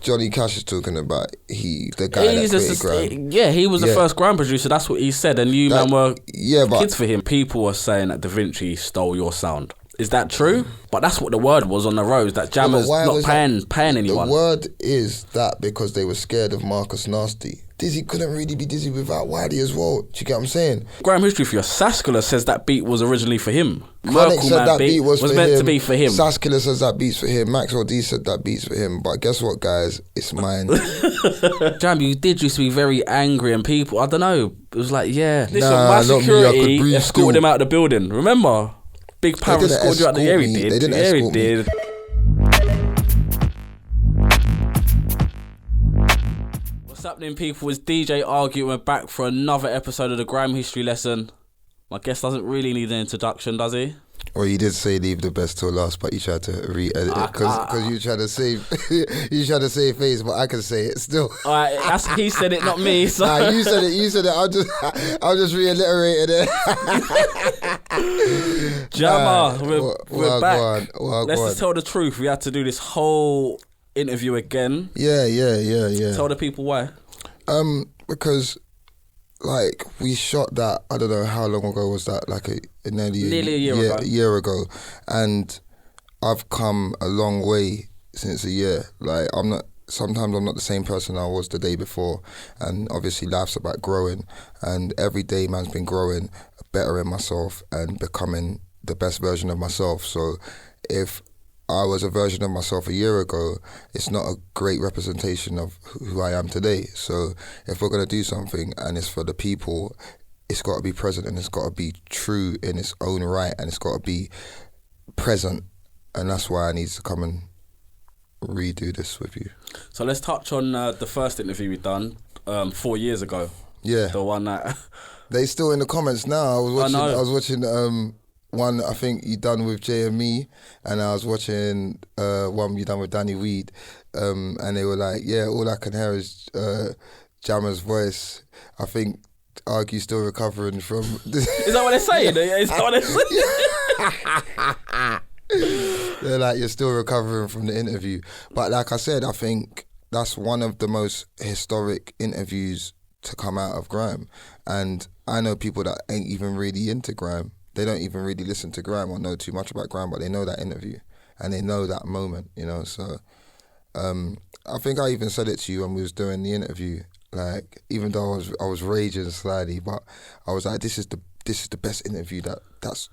Johnny Cash is talking about, the guy that created grime. Yeah, he was the first grime producer. That's what he said, and you man were kids for him. People were saying that Da Vinci stole your sound. Is that true? But that's what the word was on the roads, that Jammer's not paying anyone. The word is that because they were scared of Marcus Nasty. Dizzy couldn't really be Dizzy without Wiley as well. Do you get what I'm saying? Grime History for your Saskula says that beat was originally for him. Chronic said that beat was meant to be for him. Saskula says that beat's for him. Maxwell D said that beat's for him. But guess what, guys? It's mine. Jam, you did used to be very angry, and people, I don't know, it was like, listen, nah, my security escorted him still. out of the building. Remember? Big Power escorted you out the air. He did. They didn't escort me. What's happening, people? It's DJ Argue. We're back for another episode of the Grime History lesson. My guest doesn't really need an introduction, does he? Well, you did say leave the best till last, but you tried to re-edit it because you tried to save face, but I can say it still. He said it, not me. So. Nah, you said it. I'll just reiterate it. Jammer, we're back. Let's just tell the truth. We had to do this whole interview again. Yeah. Tell the people why. Because like we shot that, I don't know how long ago was that, like nearly a year ago, and I've come a long way since a year. Like sometimes I'm not the same person I was the day before, and obviously life's about growing, and every day man's been growing, bettering myself and becoming the best version of myself. So if I was a version of myself a year ago, it's not a great representation of who I am today. So if we're going to do something and it's for the people, it's got to be present and it's got to be true in its own right and it's got to be present. And that's why I need to come and redo this with you. So let's touch on the first interview we done 4 years ago. Yeah. The one that... They still in the comments now. I was watching one I think you done with Jay and me, and I was watching one you done with Danny Weed, and they were like, yeah, all I can hear is Jammer's voice. I think Argue's still recovering from... Is that what they're saying? Is that what they're saying? They're like, you're still recovering from the interview. But like I said, I think that's one of the most historic interviews to come out of grime. And I know people that ain't even really into grime. They don't even really listen to grime or know too much about grime, but they know that interview and they know that moment, you know. So I think I even said it to you when we was doing the interview. Like, even though I was raging slightly, but I was like, this is the best interview that's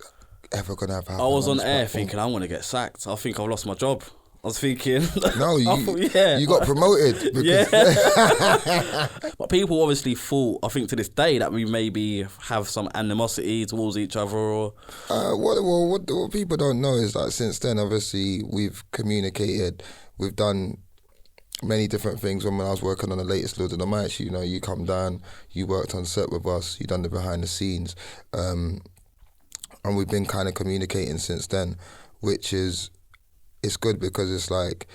ever gonna have happened. I was on air thinking I'm gonna get sacked. I think I've lost my job. I was thinking... No, you got promoted. Yeah. But people obviously thought, I think to this day, that we maybe have some animosity towards each other or... What people don't know is that since then, obviously, we've communicated, we've done many different things. When I was working on the latest Lord of the Mics, you know, you come down, you worked on set with us, you done the behind the scenes, and we've been kind of communicating since then, which is... It's good because it's like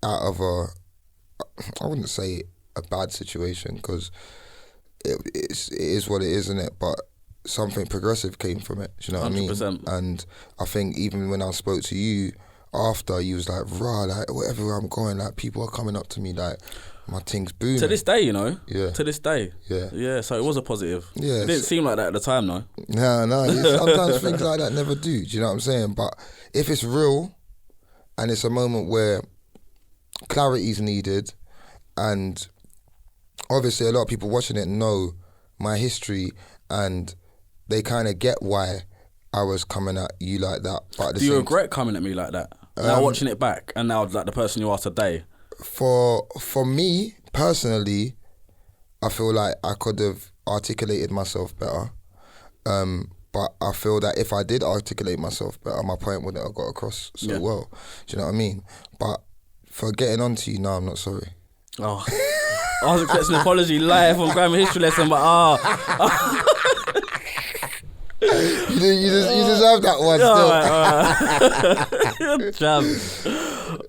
out of I wouldn't say a bad situation because it is what it is, isn't it? But something progressive came from it, do you know what 100%. I mean? And I think even when I spoke to you after, you was like, rah, like wherever I'm going, like people are coming up to me like, my thing's booming. To this day, you know? Yeah. To this day. Yeah. Yeah, so it was a positive. Yeah. It didn't seem like that at the time, though. No, sometimes things like that never do you know what I'm saying? But if it's real, and it's a moment where clarity is needed, and obviously a lot of people watching it know my history, and they kind of get why I was coming at you like that. But do you regret coming at me like that? Now watching it back, and now like the person you are today? For me personally, I feel like I could have articulated myself better. But I feel that if I did articulate myself better, my point wouldn't have got across so well. Do you know what I mean? But for getting on to you, no, I'm not sorry. Oh, I was expecting an apology live on Grime History lesson, but you deserve that one still. All right. Jam.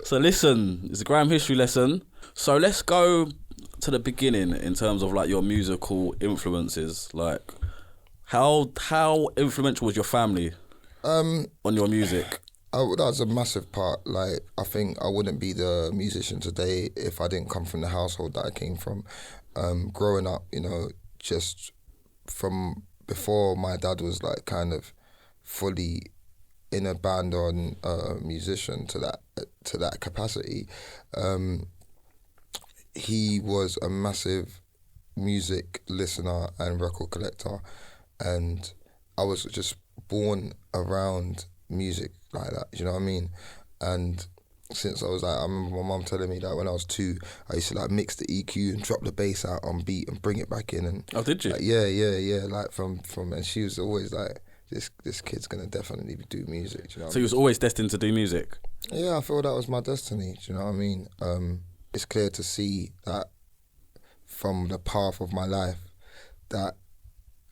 So listen, it's a Grime History lesson. So let's go to the beginning in terms of like your musical influences, like... How influential was your family on your music? That's a massive part. Like, I think I wouldn't be the musician today if I didn't come from the household that I came from. Growing up, just from before my dad was like kind of fully in a band or a musician to that capacity. He was a massive music listener and record collector, and I was just born around music like that, you know what I mean? And since I was like, I remember my mum telling me that when I was 2, I used to like mix the EQ and drop the bass out on beat and bring it back in. And oh, did you? Like, yeah. Like from, and she was always like, this kid's gonna definitely do music. Do you know? So you was always destined to do music. Yeah, I feel that was my destiny. Do you know what I mean? It's clear to see that from the path of my life that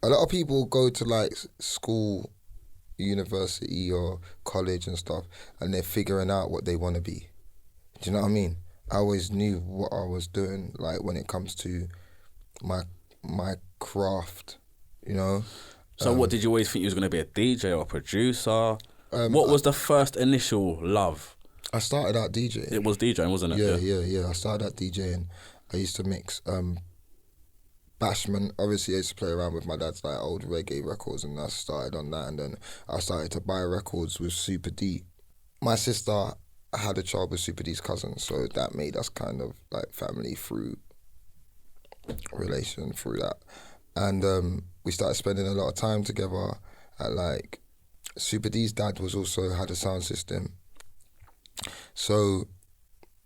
a lot of people go to like school, university or college and stuff, and they're figuring out what they want to be. Do you know what I mean? I always knew what I was doing, like when it comes to my craft, So what did you always think you was going to be, a DJ or a producer? What was the first initial love? I started out DJing. It was DJing, wasn't it? Yeah. I started out DJing. I used to mix Bashment. Obviously, I used to play around with my dad's like old reggae records, and I started on that. And then I started to buy records with Super D. My sister had a child with Super D's cousin, so that made us kind of like family through relation through that. And we started spending a lot of time together. At like Super D's dad was also had a sound system, so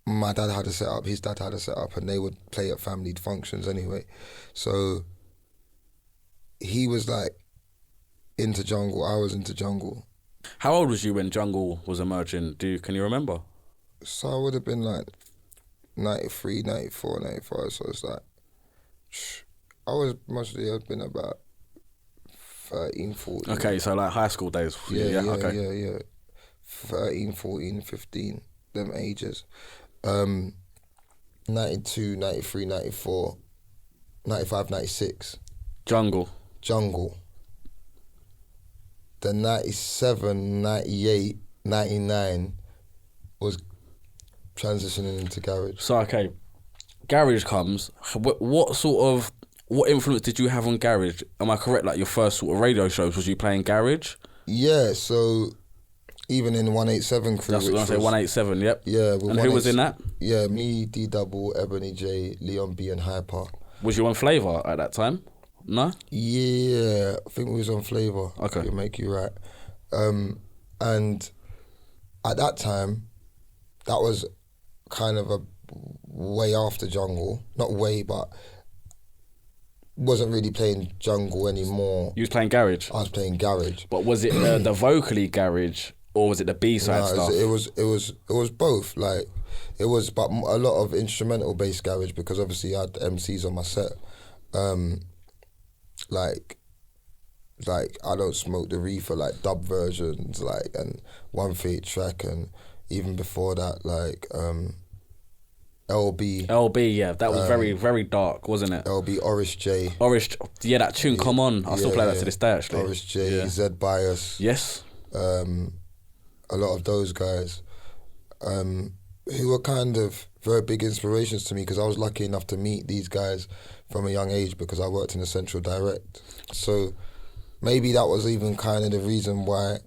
my dad had a setup, his dad had a setup, and they would play at family functions anyway. So he was like into jungle, I was into jungle. How old was you when jungle was emerging? Can you remember? So I would have been like 93, 94, 95, so it's like, I've been about 13, 14. Okay, so like high school days. Yeah. 13, 14, 15, them ages. 92, 93, 94, 95, 96. Jungle. The 97, 98, 99 was transitioning into garage. So, okay, garage comes. What influence did you have on garage? Am I correct? Like your first sort of radio shows, was you playing garage? Yeah, so even in 187 crew. That's what I say, 187, yep. Yeah. And who was in that? Yeah, me, D-Double, Ebony J, Leon B and Hyper. Was you on Flavour at that time? No? Yeah, I think we was on Flavour. Okay. It'll make you right. And at that time, that was kind of a way after jungle. Not way, but wasn't really playing jungle anymore. You was playing garage? I was playing garage. But was it the vocally garage, or was it the B-side stuff? It was both. Like, it was, but a lot of instrumental based garage, because obviously I had MCs on my set. Like I don't smoke the reefer, like dub versions, like, and 138 track, and even before that, like LB, yeah, that was very, very dark, wasn't it? LB, Oris J, yeah, that tune, Come On, I still play that to this day, actually. Oris J, Z Bias, yes, a lot of those guys, who were kind of very big inspirations to me, because I was lucky enough to meet these guys from a young age, because I worked in the Central Direct. So maybe that was even kind of the reason why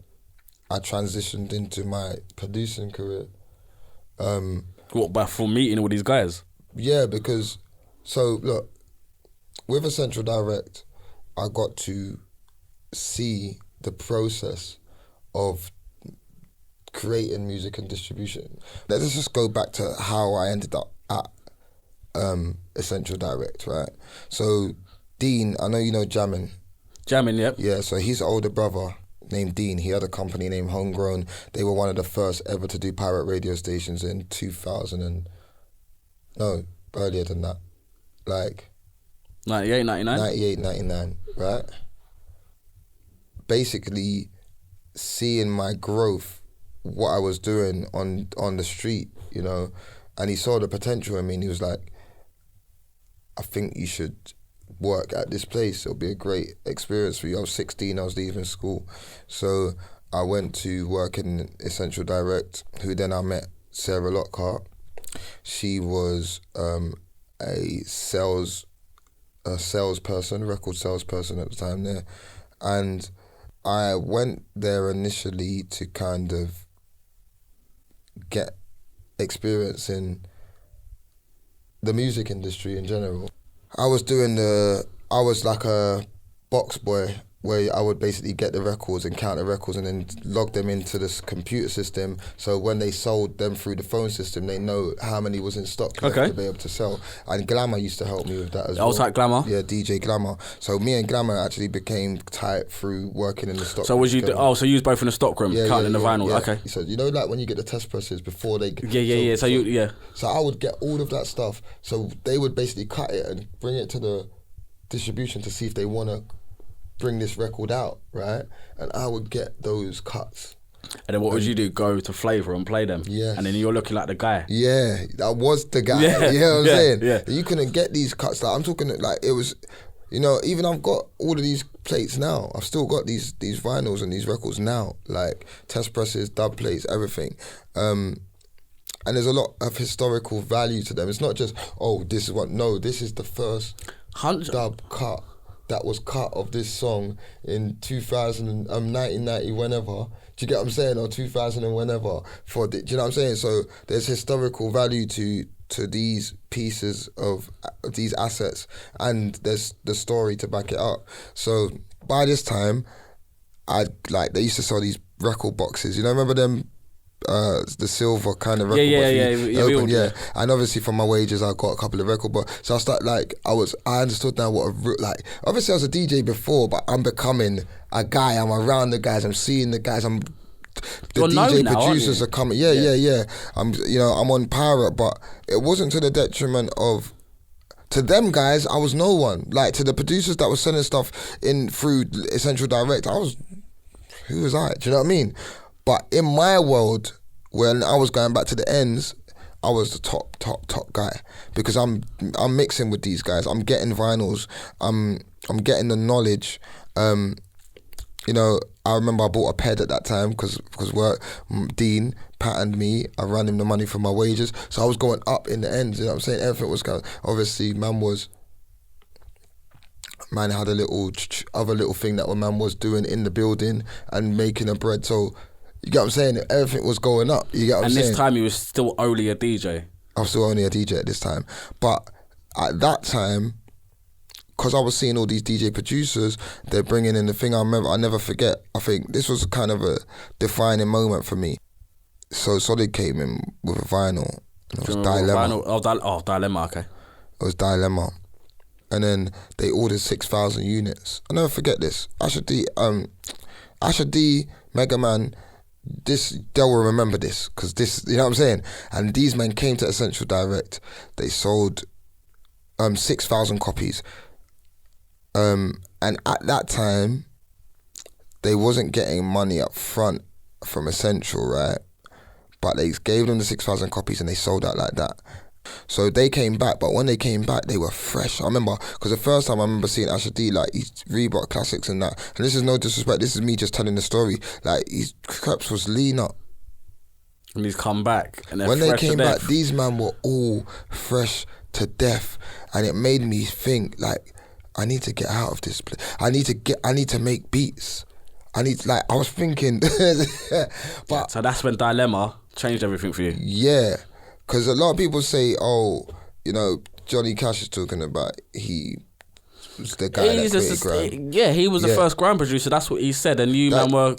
I transitioned into my producing career. But from meeting all these guys? Yeah, because, so look, with a Central Direct, I got to see the process of creating music and distribution. Let's just go back to how I ended up at Essential Direct, right? So Dean, I know you know Jammin'. Jammin', yep. Yeah, so his older brother named Dean, he had a company named Homegrown. They were one of the first ever to do pirate radio stations in 2000 earlier than that. Like 98, 99? 98, 99, right? Basically seeing my growth, what I was doing on the street, and he saw the potential in me, and he was like, I think you should work at this place. It'll be a great experience for you. I was 16, I was leaving school. So I went to work in Essential Direct, who then I met Sarah Lockhart. She was a salesperson, record salesperson at the time there. And I went there initially to kind of get experience in the music industry in general. I was like a box boy, where I would basically get the records and count the records and then log them into this computer system. So when they sold them through the phone system, they know how many was in stock to be able to sell. And Glamour used to help me with that as well. I was like Glamour? Yeah, DJ Glamour. So me and Glamour actually became tight through working in the stock. So was you? So you was both in the stock room, counting the vinyl. Yeah. Okay. So you know, like when you get the test presses before they. So I would get all of that stuff. So they would basically cut it and bring it to the distribution to see if they want to bring this record out, right? And I would get those cuts. And then what would you do? Go to Flavour and play them? Yeah. And then you're looking like the guy. Yeah, I was the guy. Yeah. You know what I'm saying? Yeah. You couldn't get these cuts. Like I'm talking like it was, you know, even I've got all of these plates now. I've still got these vinyls and these records now, like test presses, dub plates, everything. And there's a lot of historical value to them. It's not just, this is the first dub cut that was cut of this song in 1990, whenever. Do you get what I'm saying? Or 2000 and whenever. Do you know what I'm saying? So there's historical value to these pieces of these assets, and there's the story to back it up. So by this time, they used to sell these record boxes. You know, remember them? The silver kind of record box. Yeah. And obviously from my wages I got a couple of record boxes. So I understood now obviously I was a DJ before, but I'm becoming a guy. I'm around the guys, I'm seeing the guys, the DJ producers are coming. Yeah. I'm on pirate, but it wasn't to the detriment of, to them guys, I was no one. Like to the producers that was sending stuff in through Essential Direct, who was I? Do you know what I mean? But in my world, when I was going back to the ends, I was the top guy, because I'm mixing with these guys. I'm getting vinyls. I'm getting the knowledge. You know, I remember I bought a ped at that time because Dean patterned me. I ran him the money for my wages, so I was going up in the ends. You know what I'm saying? Everything was going. Obviously, man had a other little thing that man was doing in the building and making a bread. So. You get what I'm saying? Everything was going up. You get what I'm saying? And this time you was still only a DJ. I was still only a DJ at this time. But at that time, because I was seeing all these DJ producers, they're bringing in the thing I never forget. I think this was kind of a defining moment for me. So Solid came in with a vinyl. And it was Dilemma. Dilemma, okay. It was Dilemma. And then they ordered 6,000 units. I'll never forget this. Asher D, Mega Man, they'll remember this, because this, you know what I'm saying? And these men came to Essential Direct. They sold 6,000 copies. And at that time, they wasn't getting money up front from Essential, right? But they gave them the 6,000 copies and they sold out like that. So they came back, but when they came back, they were fresh. I remember, because the first time I remember seeing Asher D, like his Reebok classics and that, and this is no disrespect, this is me just telling the story, like his creps was lean up. And he's come back. And when they came back, these men were all fresh to death, and it made me think, like, I need to get out of this place. I need to make beats. I was thinking. But so that's when Dilemma changed everything for you. Yeah. Because a lot of people say, Johnny Cash is talking about he was the guy that created grime. Yeah, he was the first grime producer. That's what he said, and you were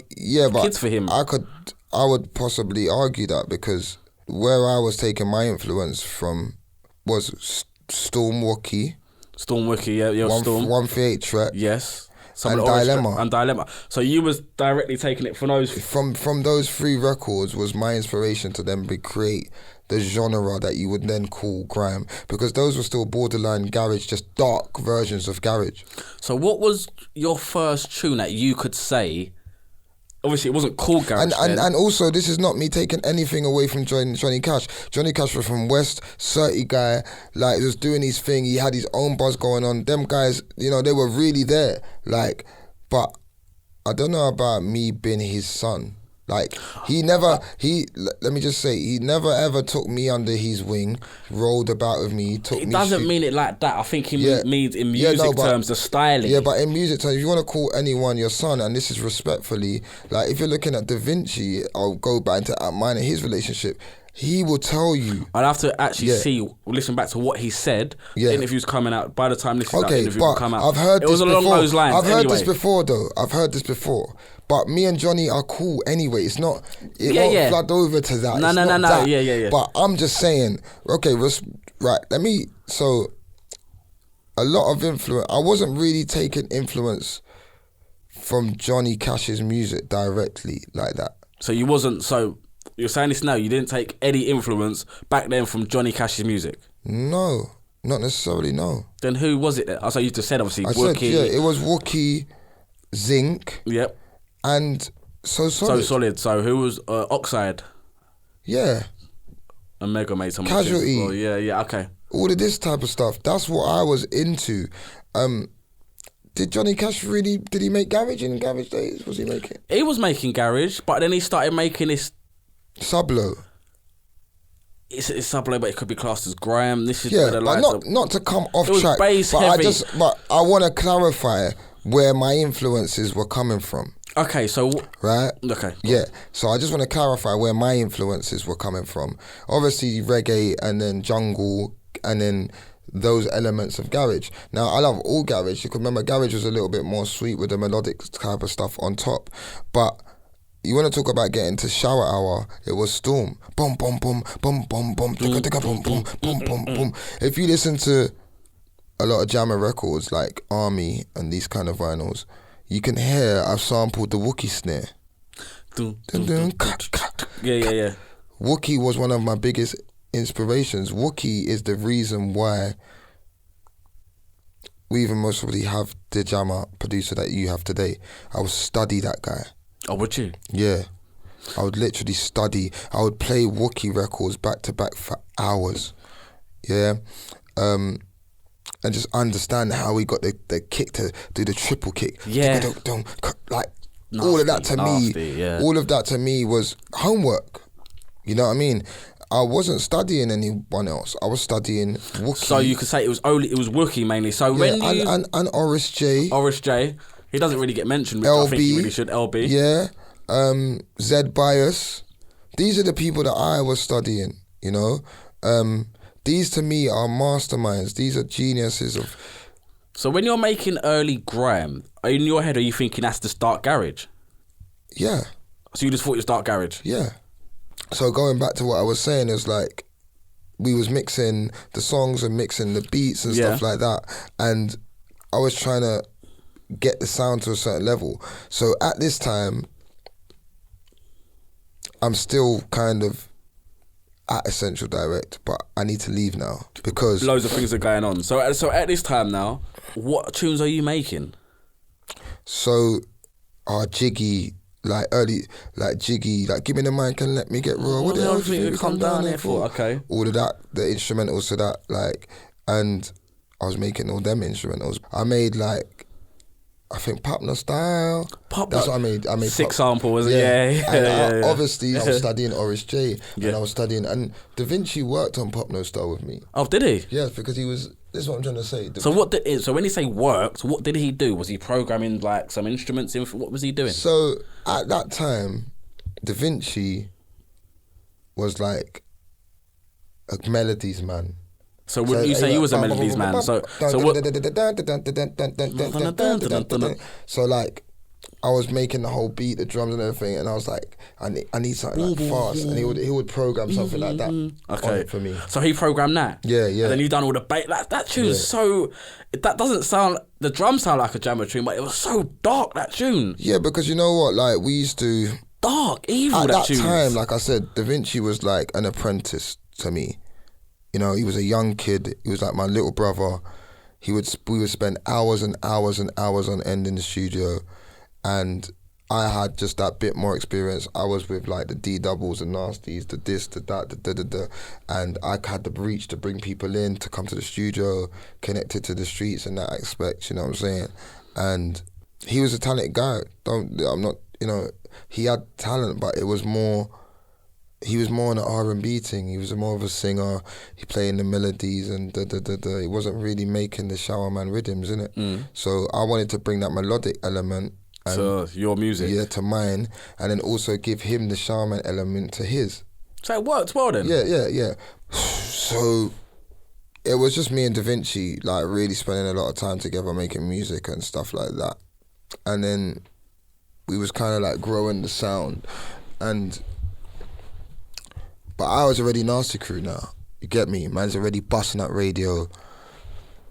kids for him. I would possibly argue that, because where I was taking my influence from was Stormwalkie. Stormwalkie, yeah, Storm. 138 track. Yes. And Dilemma. So you was directly taking it from those. From those three records was my inspiration to then recreate the genre that you would then call grime, because those were still borderline garage, just dark versions of garage. So what was your first tune that you could say? Obviously, it wasn't called garage. And also, this is not me taking anything away from Johnny Cash. Johnny Cash was from West, 30 guy, like, was doing his thing. He had his own buzz going on. Them guys, they were really there. Like, but I don't know about me being his son. Like, let me just say, he never ever took me under his wing, rolled about with me, took me. It doesn't mean it like that. I think he means in music terms, the styling. Yeah, but in music terms, if you want to call anyone your son, and this is respectfully, like, if you're looking at Da Vinci, I'll go back into mine and his relationship. He will tell you. I'd have to actually listen back to what he said. Yeah. The interview's coming out. By the time this interview will come out. I've heard it was along those lines. I've heard this before, though. I've heard this before. But me and Johnny are cool anyway. It's not. It won't flood over to that. No. Yeah. But I'm just saying. Okay, right. So, a lot of influence. I wasn't really taking influence from Johnny Cash's music directly like that. So you wasn't. So you're saying this now. You didn't take any influence back then from Johnny Cash's music. No, not necessarily. No. Then who was it? So you just said obviously. It was Wookie, Zinc. Yep. And So Solid. So who was Oxide? Yeah. And Mega made some Casualty. Well, yeah, okay. All of this type of stuff. That's what I was into. Did Johnny Cash did he make garage in garage days? Was he making? He was making garage, but then he started making this Sublo. It's Sublo, but it could be classed as grime. This is but not to come off track. Bass heavy. But I want to clarify where my influences were coming from. Okay, so right. Okay. Yeah. So I just want to clarify where my influences were coming from. Obviously reggae, and then jungle, and then those elements of garage. Now I love all garage. You can remember garage was a little bit more sweet with the melodic type of stuff on top, but you want to talk about getting to shower hour, it was Storm. Boom, boom, boom, boom, boom, boom, boom, boom, boom, boom, boom, boom. If you listen to a lot of Jammer records like Army and these kind of vinyls, you can hear I've sampled the Wookie snare. Yeah. Wookie was one of my biggest inspirations. Wookie is the reason why we even most probably have the Jammer producer that you have today. I would study that guy. Oh, would you? Yeah. I would literally study. I would play Wookie records back to back for hours. Yeah. And just understand how he got the kick to do the triple kick. Yeah. Like, nasty, all of that to all of that to me was homework. You know what I mean? I wasn't studying anyone else. I was studying Wookie. So you could say it was Wookie mainly. So when and Oris J. He doesn't really get mentioned, which LB, I think he really should. LB. Yeah. Zed Bias. These are the people that I was studying, you know. These to me are masterminds. These are geniuses of. So when you're making early grime, in your head are you thinking that's the start garage? Yeah. So you just thought it was start garage? Yeah. So going back to what I was saying is like, we was mixing the songs and mixing the beats and stuff like that, and I was trying to get the sound to a certain level. So at this time, I'm still kind of at Essential Direct, but I need to leave now because loads of things are going on. So at this time now, what tunes are you making? So Jiggy, like early, like Jiggy, like give me the mic and let me get raw. What the hell do you come down there for? Okay. All of that, the instrumentals to that, like, and I was making all them instrumentals. I made like, I think Pop No Style. That's what I made. I made Six Sample, was it? Yeah. Obviously, I was studying Oris J, and I was studying, and Da Vinci worked on Pop No Style with me. Oh, did he? Yes, because he was. This is what I'm trying to say. So when you say worked, what did he do? Was he programming like some instruments in? What was he doing? So at that time, Da Vinci was like a melodies man. So would you say he was a melodies man? So like, I was making the whole beat, the drums and everything, and I was like, I need something like fast, and he would program something like that on it for me. So he programmed that. Yeah. And then you done all the bass. That tune's so. That doesn't sound. The drums sound like a Jammer tune, but it was so dark, that tune. Yeah, because you know what, like, we used to dark evil. At that tunes. time, like I said, Da Vinci was like an apprentice to me. You know, he was a young kid. He was like my little brother. We would spend hours and hours and hours on end in the studio, and I had just that bit more experience. I was with like the D doubles and nasties, the this, the that, the da, and I had the reach to bring people in to come to the studio, connected to the streets in that aspect. You know what I'm saying? And he was a talented guy. I'm not, he had talent, but it was more. He was more on an R&B thing. He was more of a singer. He playing the melodies and He wasn't really making the shower man rhythms, innit? So I wanted to bring that melodic element. To your music? Yeah, to mine. And then also give him the shower man element to his. So it worked well then? Yeah. So it was just me and Da Vinci, like really spending a lot of time together making music and stuff like that. And then we was kind of like growing the sound. But I was already Nasty Crew now. You get me? Man's already busting that radio,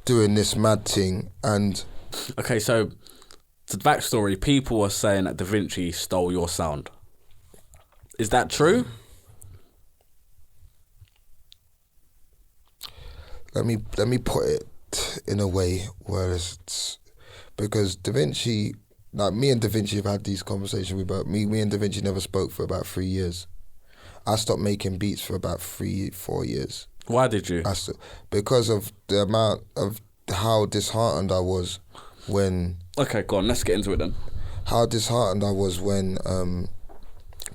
doing this mad thing, and... Okay, so, the backstory, people are saying that Da Vinci stole your sound. Is that true? Let me put it in a way where it's... Because Da Vinci... Like, me and Da Vinci have had these conversations about... Me and Da Vinci never spoke for about 3 years. I stopped making beats for about 3-4 years. Why did you? Because of the amount of how disheartened I was when... Okay, go on, let's get into it then. How disheartened I was when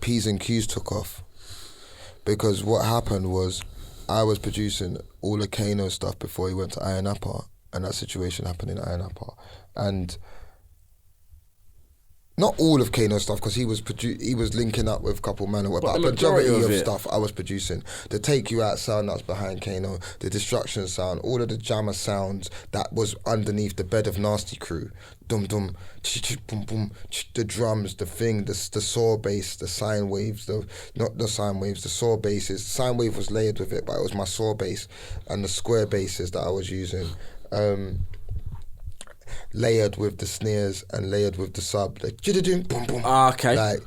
P's and Q's took off. Because what happened was I was producing all the Kano stuff before he went to Iron Upper, and that situation happened in Iron Upper. And... Not all of Kano's stuff, because he was linking up with a couple men or whatever. But the majority of stuff I was producing. The Take You Out sound that's behind Kano, the Destruction sound, all of the jammer sounds that was underneath the bed of Nasty Crew. Dum dum, boom boom, the drums, the thing, the saw bass, the sine waves, not the sine waves, the saw basses. The sine wave was layered with it, but it was my saw bass and the square basses that I was using. Layered with the snares and layered with the sub, like boom boom. Okay. Like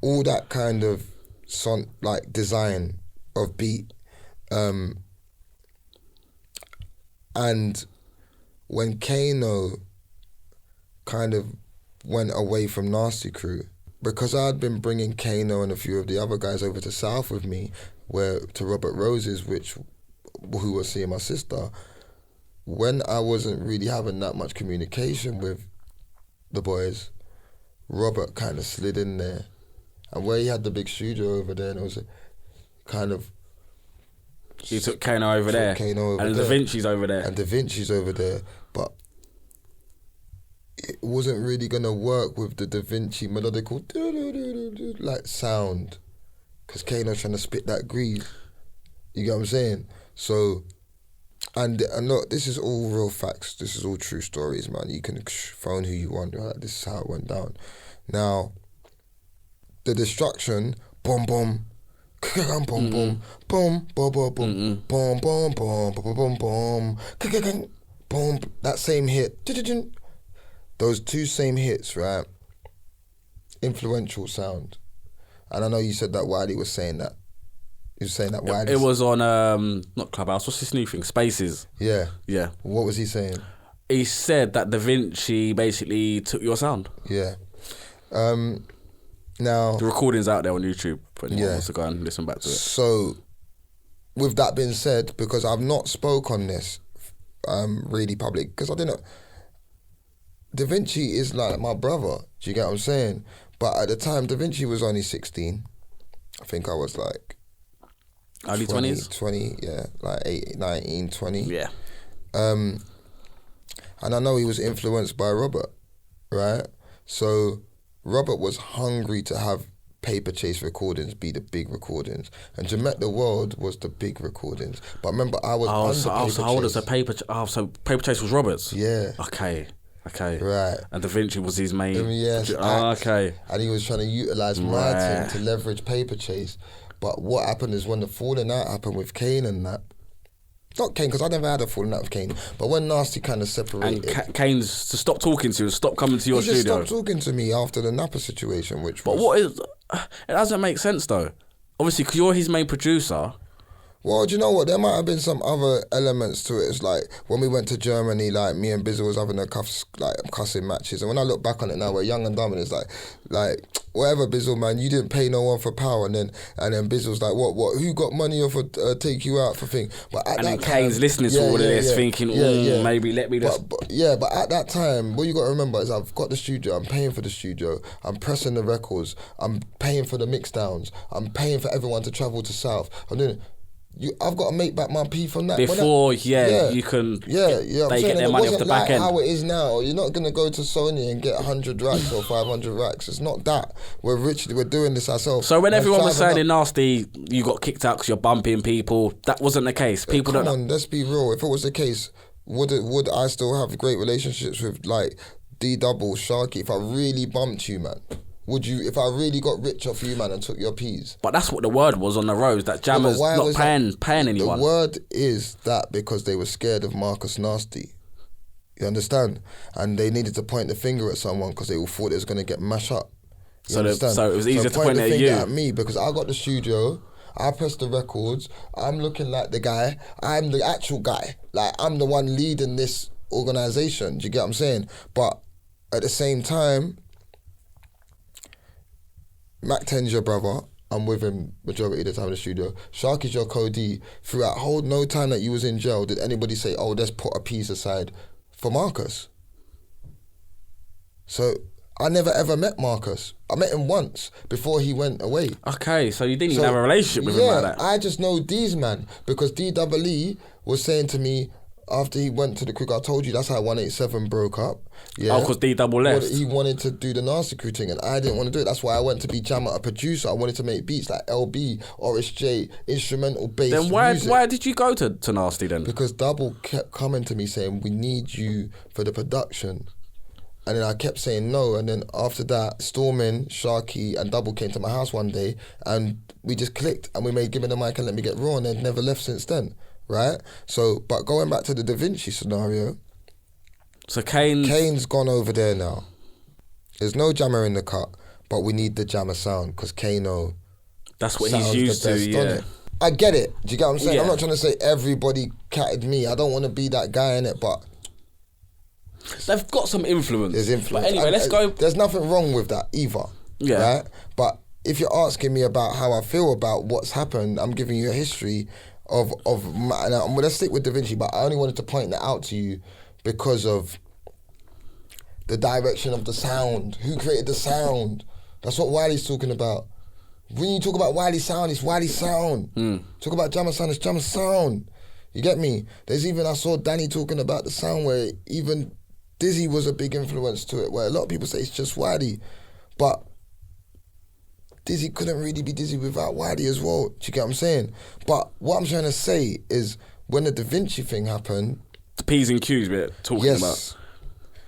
all that kind of like design of beat. And when Kano kind of went away from Nasty Crew, because I'd been bringing Kano and a few of the other guys over to South with me, to Robert Rose's, who was seeing my sister. When I wasn't really having that much communication with the boys, Robert kind of slid in there. And where he had the big studio over there, and it was kind of... He took Kano over there. And Da Vinci's over there. And Da Vinci's over there. But it wasn't really going to work with the Da Vinci melodical like sound. Because Kano's trying to spit that grease. You get what I'm saying? So... And look, this is all real facts. This is all true stories, man. You can phone who you want. Like, this is how it went down. Now, the Destruction, boom, boom, boom, boom, boom, boom, boom, boom, boom, boom, boom, boom, boom, boom, boom. That same hit, those two same hits, right? Influential sound. And I know you said that Wiley was saying that. He was saying that Wiley. It was on, not Clubhouse, what's this new thing? Spaces. Yeah. Yeah. What was he saying? He said that Da Vinci basically took your sound. Yeah. Now... The recording's out there on YouTube for anyone wants to go and listen back to it. So, with that being said, because I've not spoke on this really public, because I didn't... Da Vinci is like my brother, do you get what I'm saying? But at the time, Da Vinci was only 16. I think I was like... Early 20s? 20, yeah, like 19, 20. Yeah. And I know he was influenced by Robert, right? So Robert was hungry to have Paper Chase recordings be the big recordings, and Jamet the World was the big recordings. But remember, I was under Paper Chase. How old is so Paper Chase was Robert's? Yeah. Okay. Right. And Da Vinci was his main... Yes. Okay. And he was trying to utilise my team to leverage Paper Chase. But what happened is when the falling out happened with Kane and that, not Kane, because I never had a falling out with Kane, but when Nasty kind of separated. And Kane's to stop talking to you, stop coming to your studio. He just stopped talking to me after the Napa situation, which was... But what is... It doesn't make sense though. Obviously, because you're his main producer. Well, do you know what? There might have been some other elements to it. It's like when we went to Germany, like me and Bizzle was having cussing matches. And when I look back on it now, we're young and dumb, and it's like whatever, Bizzle, man, you didn't pay no one for power. And then Bizzle's like, what? Who got money off for take you out for thing? But at that time, Kane's listening to all of this, thinking, maybe let me just. But at that time, what you got to remember is I've got the studio. I'm paying for the studio. I'm pressing the records. I'm paying for the mix downs. I'm paying for everyone to travel to South. I'm doing. I've got to make back my P from that. Before, you can. They get their money off the back end. How it is now. You're not gonna go to Sony and get 100 racks or 500 racks. It's not that. We're doing this ourselves. So when everyone was saying nasty, you got kicked out because you're bumping people. That wasn't the case. People Come on, let's be real. If it was the case, would I still have great relationships with like D-Double, Sharky? If I really bumped you, man. Would you, if I really got rich off you, man, and took your P's? But that's what the word was on the roads, that Jammer's not paying anyone. The word is that because they were scared of Marcus Nasty. You understand? And they needed to point the finger at someone because they all thought it was going to get mashed up. So it was easier to point the at you. At me because I got the studio, I pressed the records, I'm looking like the guy, I'm the actual guy. Like, I'm the one leading this organisation. Do you get what I'm saying? But at the same time, Mac 10's your brother. I'm with him majority of the time in the studio. Sharky's your co-D. Throughout no time that you was in jail, did anybody say, oh, let's put a piece aside for Marcus? So I never ever met Marcus. I met him once before he went away. Okay, so you didn't even have a relationship with him like that? I just know D's man because D-double-E was saying to me, after he went to the Crew, I told you that's how 187 broke up. Yeah. Oh, because D-double left. He wanted to do the Nasty Crew thing and I didn't want to do it. That's why I went to be Jammer, a producer. I wanted to make beats like LB, Oris J, instrumental bass. Then why did you go to Nasty then? Because Double kept coming to me saying, we need you for the production. And then I kept saying no. And then after that, Stormin, Sharky and Double came to my house one day and we just clicked and we made Give Me the Mic and Let Me Get Raw and they've never left since then. Right? So, but going back to the Da Vinci scenario. So Kane's gone over there now. There's no Jammer in the cut, but we need the Jammer sound because Kano. That's what he's used to, yeah. I get it. Do you get what I'm saying? Yeah. I'm not trying to say everybody catted me. I don't want to be that guy in it, but they've got some influence. There's influence. But anyway, let's go. There's nothing wrong with that either. Yeah. Right? But if you're asking me about how I feel about what's happened, I'm giving you a history of I'm gonna stick with Da Vinci, but I only wanted to point that out to you because of the direction of the sound. Who created the sound? That's what Wiley's talking about. When you talk about Wiley sound, it's Wiley sound. Talk about Jammer sound, it's Jammer sound. You get me? There's even, I saw Danny talking about the sound where even Dizzy was a big influence to it, where a lot of people say it's just Wiley, but Dizzy couldn't really be Dizzy without Wiley as well. Do you get what I'm saying? But what I'm trying to say is when the Da Vinci thing happened... The P's and Q's we're talking about.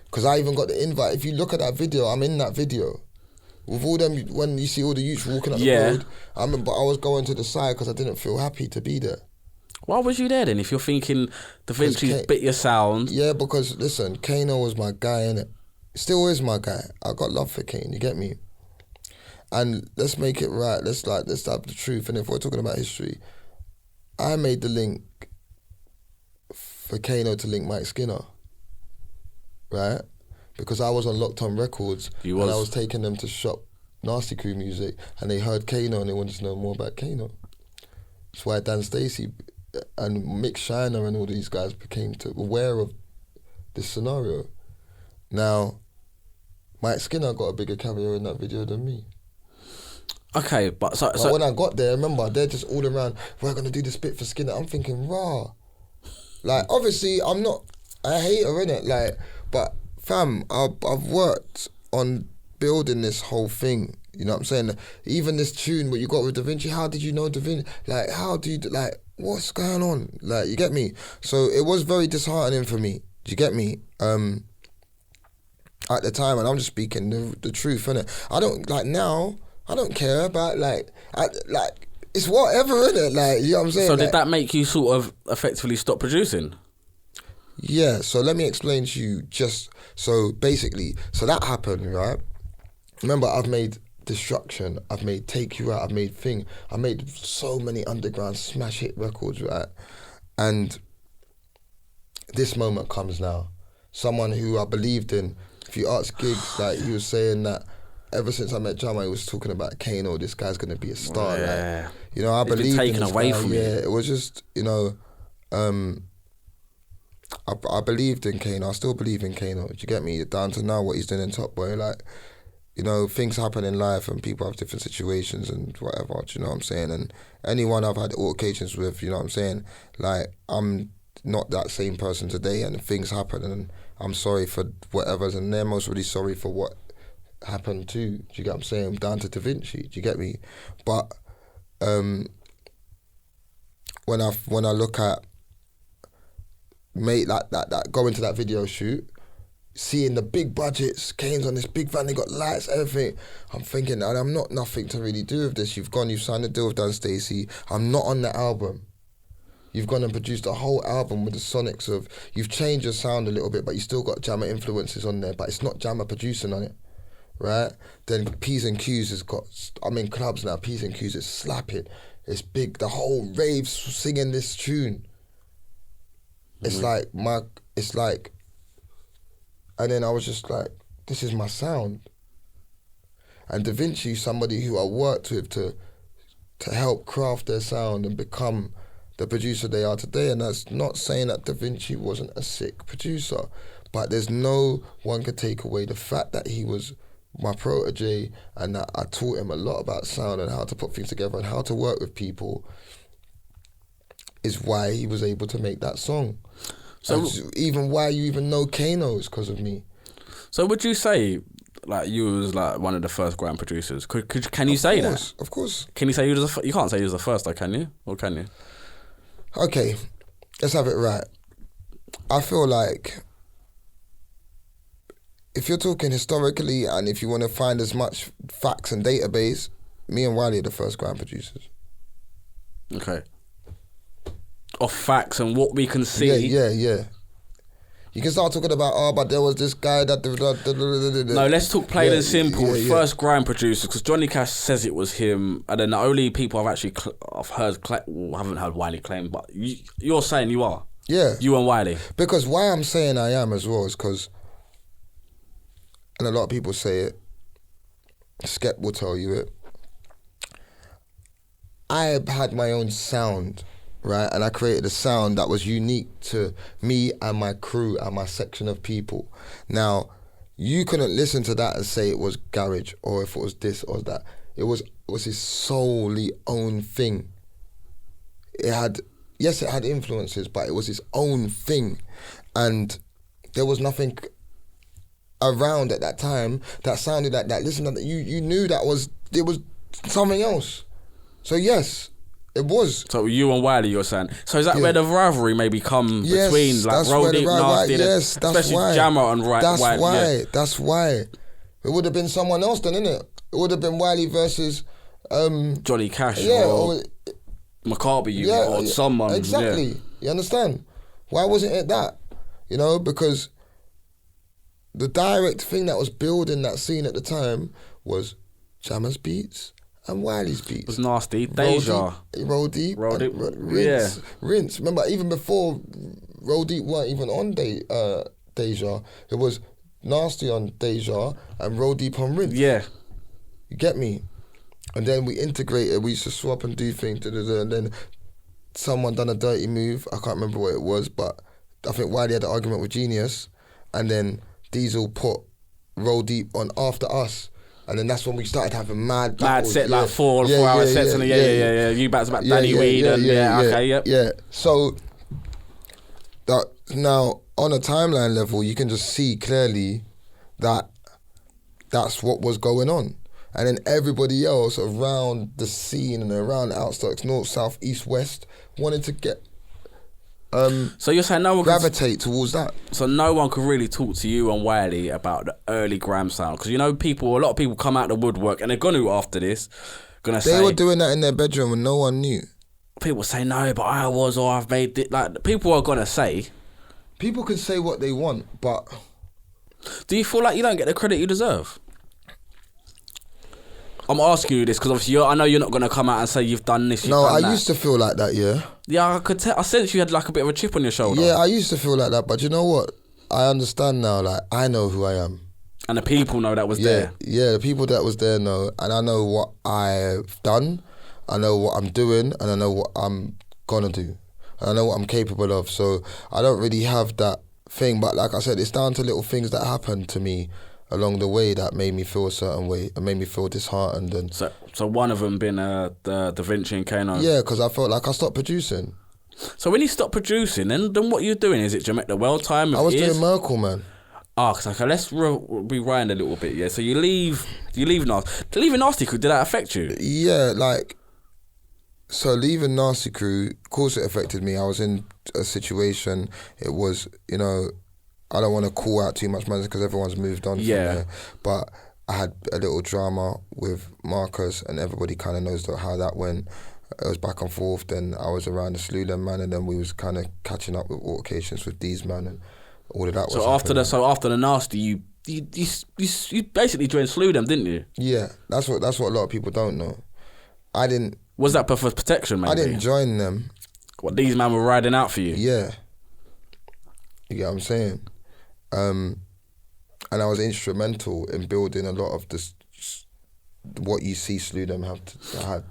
Because I even got the invite. If you look at that video, I'm in that video. With all them, when you see all the youths walking up the road, but I was going to the side because I didn't feel happy to be there. Why was you there then? If you're thinking Da Vinci's bit your sound. Yeah, because listen, Kano was my guy, innit? Still is my guy. I got love for Kane, you get me? And let's make it right. Let's have the truth. And if we're talking about history, I made the link for Kano to link Mike Skinner, right? Because I was on Locked On Records and I was taking them to shop Nasty Crew music and they heard Kano and they wanted to know more about Kano. That's why Dan Stacey and Mick Shiner and all these guys became aware of this scenario. Now, Mike Skinner got a bigger cameo in that video than me. Okay, but so when I got there, remember, they're just all around, we're going to do the spit for Skinner. I'm thinking, rah. Like, obviously, I'm not a hater, innit? Like, but fam, I've worked on building this whole thing. You know what I'm saying? Even this tune, what you got with Da Vinci, how did you know Da Vinci? Like, how do you, like, what's going on? Like, you get me? So it was very disheartening for me. Do you get me? At the time, and I'm just speaking the truth, innit? I don't, like, now, I don't care about, it's whatever, innit? Like, you know what I'm saying? So did that make you sort of effectively stop producing? Yeah, so let me explain to you so basically, so that happened, right? Remember, I've made Destruction, I've made Take You Out, I made so many underground smash hit records, right? And this moment comes now. Someone who I believed in, if you ask Giggs, like, he was saying that ever since I met Jama, he was talking about Kano, this guy's going to be a star. Yeah. Like, you know, I believed in this away guy. From yeah, it was just, you know, I believed in Kano. I still believe in Kano. Do you get me? Down to now, what he's doing in Top Boy, like, you know, things happen in life and people have different situations and whatever, do you know what I'm saying? And anyone I've had altercations with, you know what I'm saying? Like, I'm not that same person today and things happen and I'm sorry for whatever's and they're most really sorry for what happened too. Do you get what I'm saying? Down to Da Vinci, do you get me? But when I look at mate that going to that video shoot, seeing the big budgets, Kane's on this big van, they got lights, everything. I'm thinking, I'm not nothing to really do with this. You've signed a deal with Dan Stacey. I'm not on the album. You've gone and produced a whole album with the sonics of, you've changed your sound a little bit, but you still got Jammer influences on there, but it's not Jammer producing on it, right? Then P's and Q's has got, I'm in clubs now, P's and Q's is slapping. It's big, the whole rave's singing this tune. It's like, and then I was just like, this is my sound. And Da Vinci, somebody who I worked with to help craft their sound and become the producer they are today. And that's not saying that Da Vinci wasn't a sick producer, but there's no one could take away the fact that he was my protege and that I taught him a lot about sound and how to put things together and how to work with people is why he was able to make that song. So even why you even know Kano is because of me. So would you say like you was like one of the first Grime producers? Can you say that? Of course. Can you say you was you can't say you was the first though, can you? Or can you? Okay, let's have it right. I feel like if you're talking historically and if you want to find as much facts and database, me and Wiley are the first Grime producers. Okay. Of facts and what we can see. Yeah. You can start talking about, but there was this guy that... No, let's talk plain and simple. First Grime producer, because Johnny Cash says it was him, and then the only people I've actually haven't heard Wiley claim, but you're saying you are. Yeah. You and Wiley. Because why I'm saying I am as well is because, and a lot of people say it, Skep will tell you it, I had my own sound, right? And I created a sound that was unique to me and my crew and my section of people. Now, you couldn't listen to that and say it was garage or if it was this or that. It was his solely own thing. It had influences, but it was his own thing. And there was nothing around at that time that sounded like that. Listen, you knew it was something else. So yes, it was. So you and Wiley, you're saying. So is that where the rivalry maybe come between like Roll Deep, Nasty, yes, that's especially why. Jammer and That's Wiley? why. Yeah. That's why. It would have been someone else then, innit? It would have been Wiley versus Johnny Cash or McCarthy, or someone. Exactly. Yeah. You understand? Why wasn't it that? You know, because the direct thing that was building that scene at the time was Jammer's beats and Wiley's beats. It was Nasty. Deja. Roll Deep. Rinse. Rinse. Remember, even before Roll Deep weren't even on Deja, it was Nasty on Deja and Roll Deep on Rinse. Yeah. You get me? And then we integrated, we used to swap and do things, and then someone done a dirty move, I can't remember what it was, but I think Wiley had an argument with Genius, and then Diesel put Roll Deep on after us. And then that's when we started having mad set, like 4 hour sets, and you back to back Danny Weed, Yeah. So that now on a timeline level, you can just see clearly that that's what was going on, and then everybody else around the scene and around the outskirts, north, south, east, west, wanted to get. So you're saying no one gravitate towards that. So no one could really talk to you and Wiley about the early Grime sound, because you know a lot of people come out the woodwork and they're gonna after this, they were doing that in their bedroom and no one knew. People say no, but I was, or I've made it. Like people are gonna say. People can say what they want, but do you feel like you don't get the credit you deserve? I'm asking you this because obviously I know you're not going to come out and say you've done this. No, I used to feel like that, yeah. Yeah, I could tell. I sense you had like a bit of a chip on your shoulder. Yeah, I used to feel like that, but you know what? I understand now, like, I know who I am. And the people know that was there. Yeah, the people that was there know, and I know what I've done, I know what I'm doing, and I know what I'm gonna do. And I know what I'm capable of, so I don't really have that thing, but like I said, it's down to little things that happened to me along the way that made me feel a certain way and made me feel disheartened. And so one of them being the Da Vinci and Kano. Yeah, because I felt like I stopped producing. So when you stopped producing, then what you're doing, is it Jamaica the World Time? I was doing Merkel, man. Okay, let's rewind a little bit, yeah. So you leave Nasty. Leaving Nasty Crew, did that affect you? Yeah, like, so leaving Nasty Crew, of course it affected me. I was in a situation, it was, you know, I don't want to call out too much money because everyone's moved on from there. But I had a little drama with Marcus and everybody kind of knows how that went. It was back and forth. Then I was around the Slewland man, and then we was kind of catching up with altercations with these man, and all of that was happening. After the Nasty, you basically joined Slewland, didn't you? Yeah, that's what a lot of people don't know. I didn't. Was that for protection, maybe? I didn't join them. What, these men were riding out for you? Yeah. You get what I'm saying? And I was instrumental in building a lot of this, what you see Slewdem have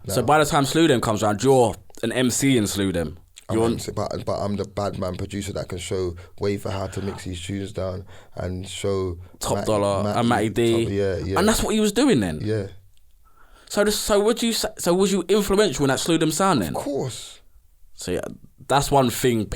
now. So by the time Slewdem comes around, you're an MC in Slewdem. But I'm the bad man producer that can show Wafer how to mix these tunes down and show Top Dollar and Matty D. Yeah. And that's what he was doing then. Yeah. So was you influential in that Slewdem sound then? Of course. So yeah, that's one thing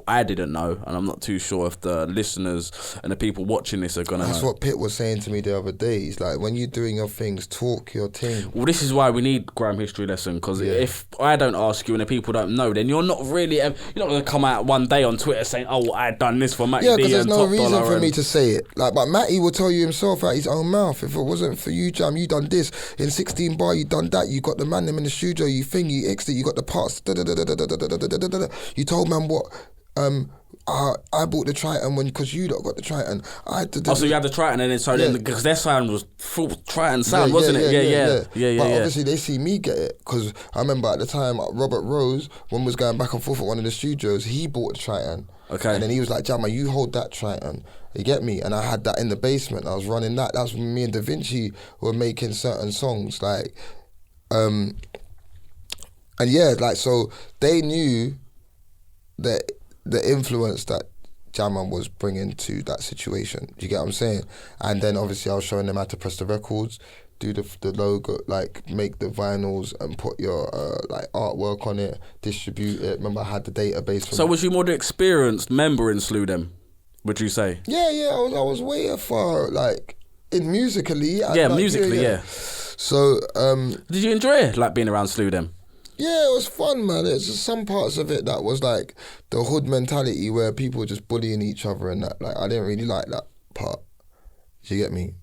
I didn't know, and I'm not too sure if the listeners and the people watching this are gonna know. That's what Pitt was saying to me the other day. He's like, when you're doing your things, talk your thing. Well, this is why we need Grime History lesson, because if I don't ask you and the people don't know, then you're not gonna come out one day on Twitter saying, "Oh, I done this for Matty D." Yeah, because there's no Top reason Dollar for me to say it. Like, but Matty will tell you himself out his own mouth. If it wasn't for you, Jam, you done this in 16 bar. You done that. You got the man them in the studio. You X'd it. You got the parts. You told man what. I bought the Triton because you lot got the Triton. So you had the Triton, and then because their sound was full Triton sound, wasn't it? Yeah. But obviously they see me get it, because I remember at the time Robert Rose, when was going back and forth at one of the studios, he bought the Triton. Okay. And then he was like, Jammer, you hold that Triton. You get me? And I had that in the basement. I was running that. That's when me and Da Vinci were making certain songs, like, and yeah, like, so they knew that the influence that Jamman was bringing to that situation. Do you get what I'm saying? And then obviously I was showing them how to press the records, do the logo, like make the vinyls and put your like artwork on it, distribute it. Remember I had the database. So was you more the experienced member in Slewdem, would you say? Yeah, I was way far, like, in musically. Yeah. So did you enjoy it, like being around Slewdem? Yeah, it was fun, man. It's just some parts of it that was like the hood mentality where people were just bullying each other and that. Like, I didn't really like that part. Do you get me?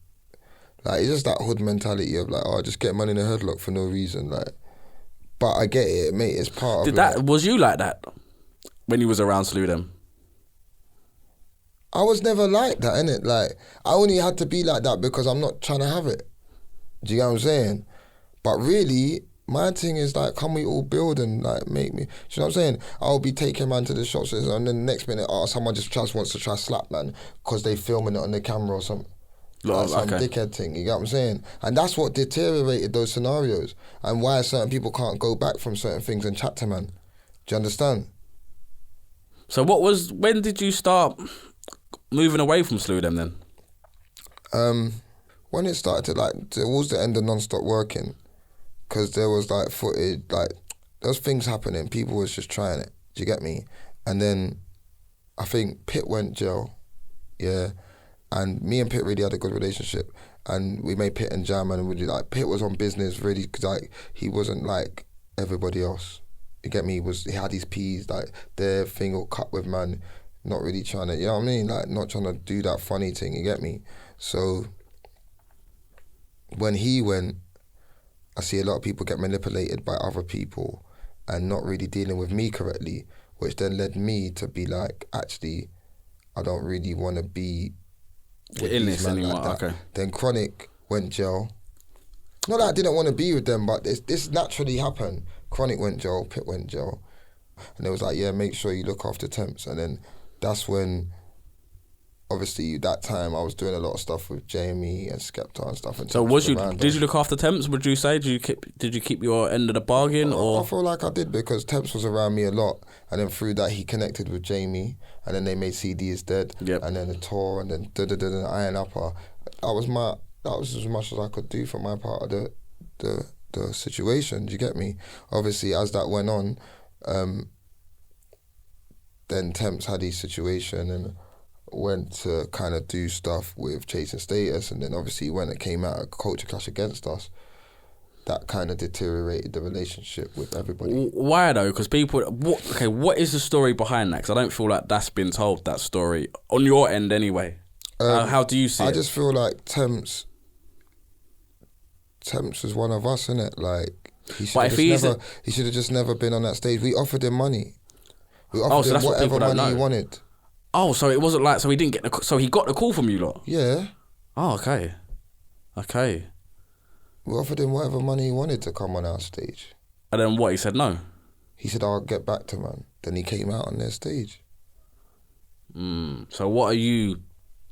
Like, it's just that hood mentality of like, oh, just get money in a headlock for no reason. Like, but I get it, mate. It's part of it. Was you like that when you was around Slewdem? I was never like that, innit? Like, I only had to be like that because I'm not trying to have it. Do you get what I'm saying? But really, my thing is like, can we all build and like make me? You know what I'm saying? I'll be taking man to the shops and then the next minute, someone just wants to try slap man because they filming it on the camera or something. Like some dickhead thing, you get what I'm saying? And that's what deteriorated those scenarios and why certain people can't go back from certain things and chat to man. Do you understand? So when did you start moving away from Slewdem then? When it started to like, towards the end of Non-Stop Working, because there was like footage, like there was things happening, people was just trying it, do you get me? And then I think Pitt went jail, yeah, and me and Pitt really had a good relationship, and we made Pitt and Jam, and we like, Pitt was on business really, because like he wasn't like everybody else, you get me? He had his P's, like their thing all cut with man, not really trying to, you know what I mean, like not trying to do that funny thing, you get me? So when he went, I see a lot of people get manipulated by other people and not really dealing with me correctly, which then led me to be like, actually, I don't really want to be with in these this man anymore. like that. Okay. Then Chronic went jail. Not that I didn't want to be with them, but this naturally happened. Chronic went jail, Pit went jail. And it was like, yeah, make sure you look after Temps. And then that's when, obviously, that time I was doing a lot of stuff with Jamie and Skepta and stuff. And so did you look after Temps, would you say? Did you keep your end of the bargain? Or? I feel like I did, because Temps was around me a lot. And then through that, he connected with Jamie. And then they made CD Is Dead. Yep. And then the tour, and then and Iron Upper. That was as much as I could do for my part of the situation. Do you get me? Obviously, as that went on, then Temps had his situation and went to kind of do stuff with Chasing Status, and then obviously when it came out, a culture clash against us, that kind of deteriorated the relationship with everybody. Why though? Because what is the story behind that? Because I don't feel like that's been told, that story, on your end anyway. How do you see it? I just feel like Temps was one of us, innit? Like, he should have just never been on that stage. We offered him money. We offered him whatever money he wanted. Oh, so it wasn't like, so he didn't get so he got the call from you lot? Yeah. Oh, okay. We offered him whatever money he wanted to come on our stage. And then what, he said no? He said, I'll get back to man. Then he came out on their stage. So what are you...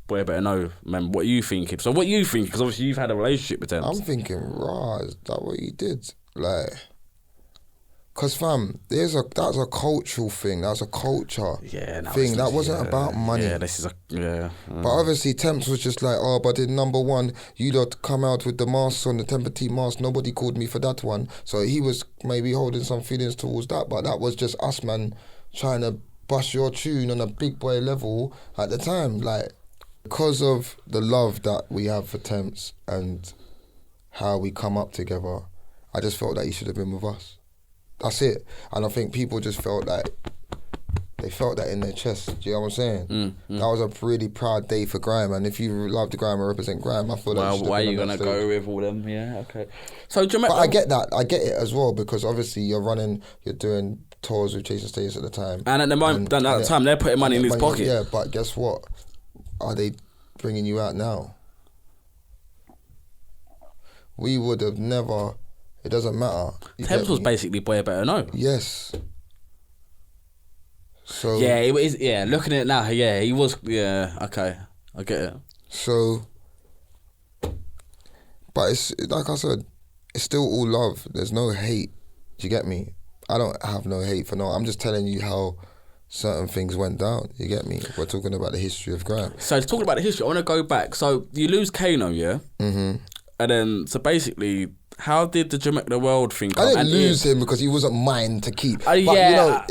Boy, better know, man. What are you thinking? So what are you thinking? Because obviously you've had a relationship with them. I'm thinking, is that what he did? Like, because fam, that's a cultural thing. That's a culture thing. That wasn't about money. Yeah, this is But obviously Temps was just like, but in number one, you lot come out with the masks on, the Temper mask. Nobody called me for that one. So he was maybe holding some feelings towards that. But that was just us, man, trying to bust your tune on a big boy level at the time. Like, because of the love that we have for Temps and how we come up together, I just felt that he should have been with us. That's it. And I think people just felt like, they felt that in their chest. Do you know what I'm saying? That was a really proud day for Grime. And if you love the Grime and represent Grime, I feel like... Why are you going to go with all them? Yeah, okay. So, but I get that. I get it as well, because obviously you're doing tours with Chasing Status at the time. And at the moment, at the time, they're putting money in his pocket. Yeah, but guess what? Are they bringing you out now? We would have never... It doesn't matter. Temps was basically Boy Better Know. Yes. So... Yeah, it is. Yeah, looking at it now, yeah, he was... Yeah, okay. I get it. So... But it's, like I said, it's still all love. There's no hate. Do you get me? I don't have no hate for no... I'm just telling you how... certain things went down, you get me? We're talking about the history of Grime. So talking about the history, I want to go back. So you lose Kano, yeah? Mm-hmm. And then, so basically, how did the Jamaica the World thing come? I didn't lose him because he wasn't mine to keep. But, you know,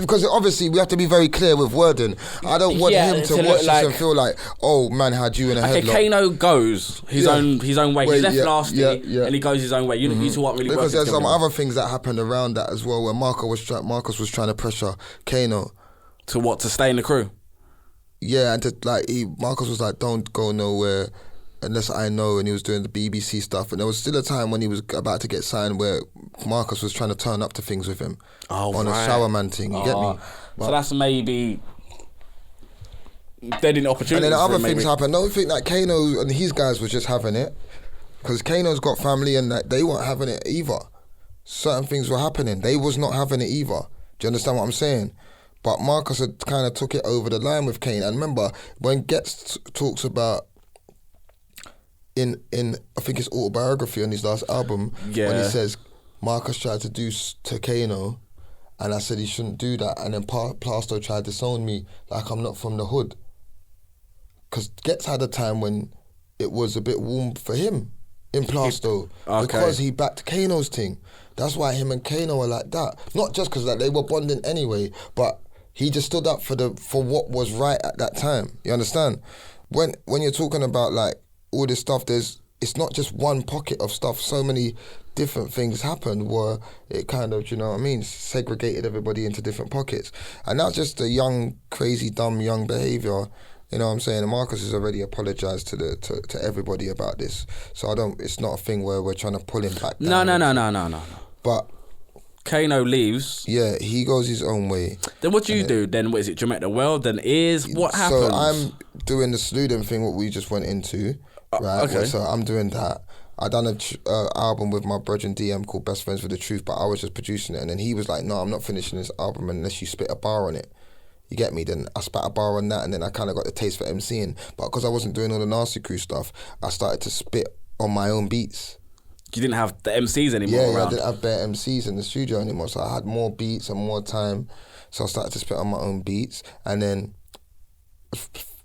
because obviously we have to be very clear with wording. I don't want him to watch this and feel like, oh man, had you in a headlock. Okay, Kano goes his own way. He left last year and he goes his own way. You two aren't really because there's some other things that happened around that as well, where Marcus was trying to pressure Kano to stay in the crew. Yeah, and Marcus was like, don't go nowhere unless I know, and he was doing the BBC stuff, and there was still a time when he was about to get signed where Marcus was trying to turn up to things with him on a shower man thing, you get me? So that's maybe they didn't opportunity. And then other things happened. Don't think that Kano and his guys was just having it, because Kano's got family and that they weren't having it either. Certain things were happening. They was not having it either. Do you understand what I'm saying? But Marcus had kind of took it over the line with Kane. And remember, when Getz talks about in I think his autobiography on his last album, when he says Marcus tried to do to Kano, and I said he shouldn't do that, and then Plasto tried to disown me like I'm not from the hood. Because Getz had a time when it was a bit warm for him in Plasto, because he backed Kano's thing. That's why him and Kano are like that. Not just because they were bonding anyway, but he just stood up for what was right at that time. You understand? When you're talking about like all this stuff, it's not just one pocket of stuff. So many different things happened where it kind of, you know what I mean, segregated everybody into different pockets. And that's just a young, crazy, dumb, young behaviour. You know what I'm saying? And Marcus has already apologised to everybody about this. So it's not a thing where we're trying to pull him back down. No. But Kano leaves. Yeah, he goes his own way. Then what do you do? Then what is it? Jamaica the World? Then what happens? So I'm doing the Sludem thing, what we just went into. Right, okay. So I'm doing that, I done a album with my brother DM called Best Friends with the Truth, but I was just producing it, and then he was like, no, I'm not finishing this album unless you spit a bar on it. You get me? Then I spat a bar on that, and then I kind of got the taste for MCing. But because I wasn't doing all the Nasty Crew stuff, I started to spit on my own beats. You didn't have the MCs anymore around? Yeah, I didn't have bare MCs in the studio anymore, so I had more beats and more time. So I started to spit on my own beats, and then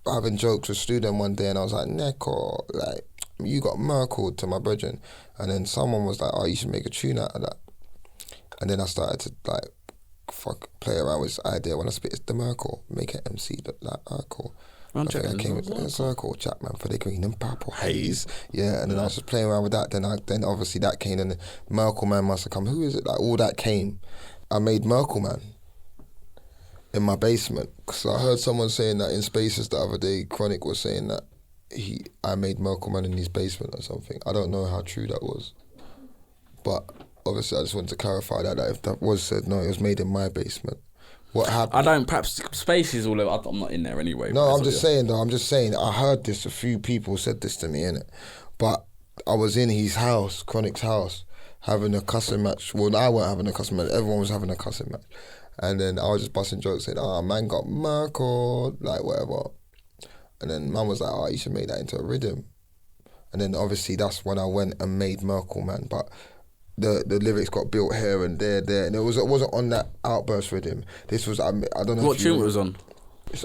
having jokes with Student one day, and I was like, Neko, like, you got Merkel to my brethren. And then someone was like, oh, you should make a tune out of that. And then I started to like play around with this idea. When I spit, it's the Merkel, make it MC like Merkel. I think I came in a circle, Chapman for the green and purple haze. Yeah, and then I was just playing around with that. Then obviously that came, and the Merkel Man must have come. Who is it? Like all that came. I made Merkel Man in my basement, because I heard someone saying that in Spaces the other day. Chronic was saying that I made Merkel Man in his basement or something. I don't know how true that was, but obviously I just wanted to clarify that if that was said, no, it was made in my basement. What happened? I don't. Perhaps Spaces all over. I'm not in there anyway. No, I'm just saying though. I'm just saying. I heard this. A few people said this to me, innit? But I was in his house, Chronic's house, having a cussing match. Well, I wasn't having a cussing match. Everyone was having a cussing match. And then I was just busting jokes saying, oh, man got Merkel, like whatever. And then man was like, oh, you should make that into a rhythm. And then obviously that's when I went and made Merkel Man. But the lyrics got built here and there. And it wasn't on that Outburst rhythm. This was, I don't know what tune it was on? It's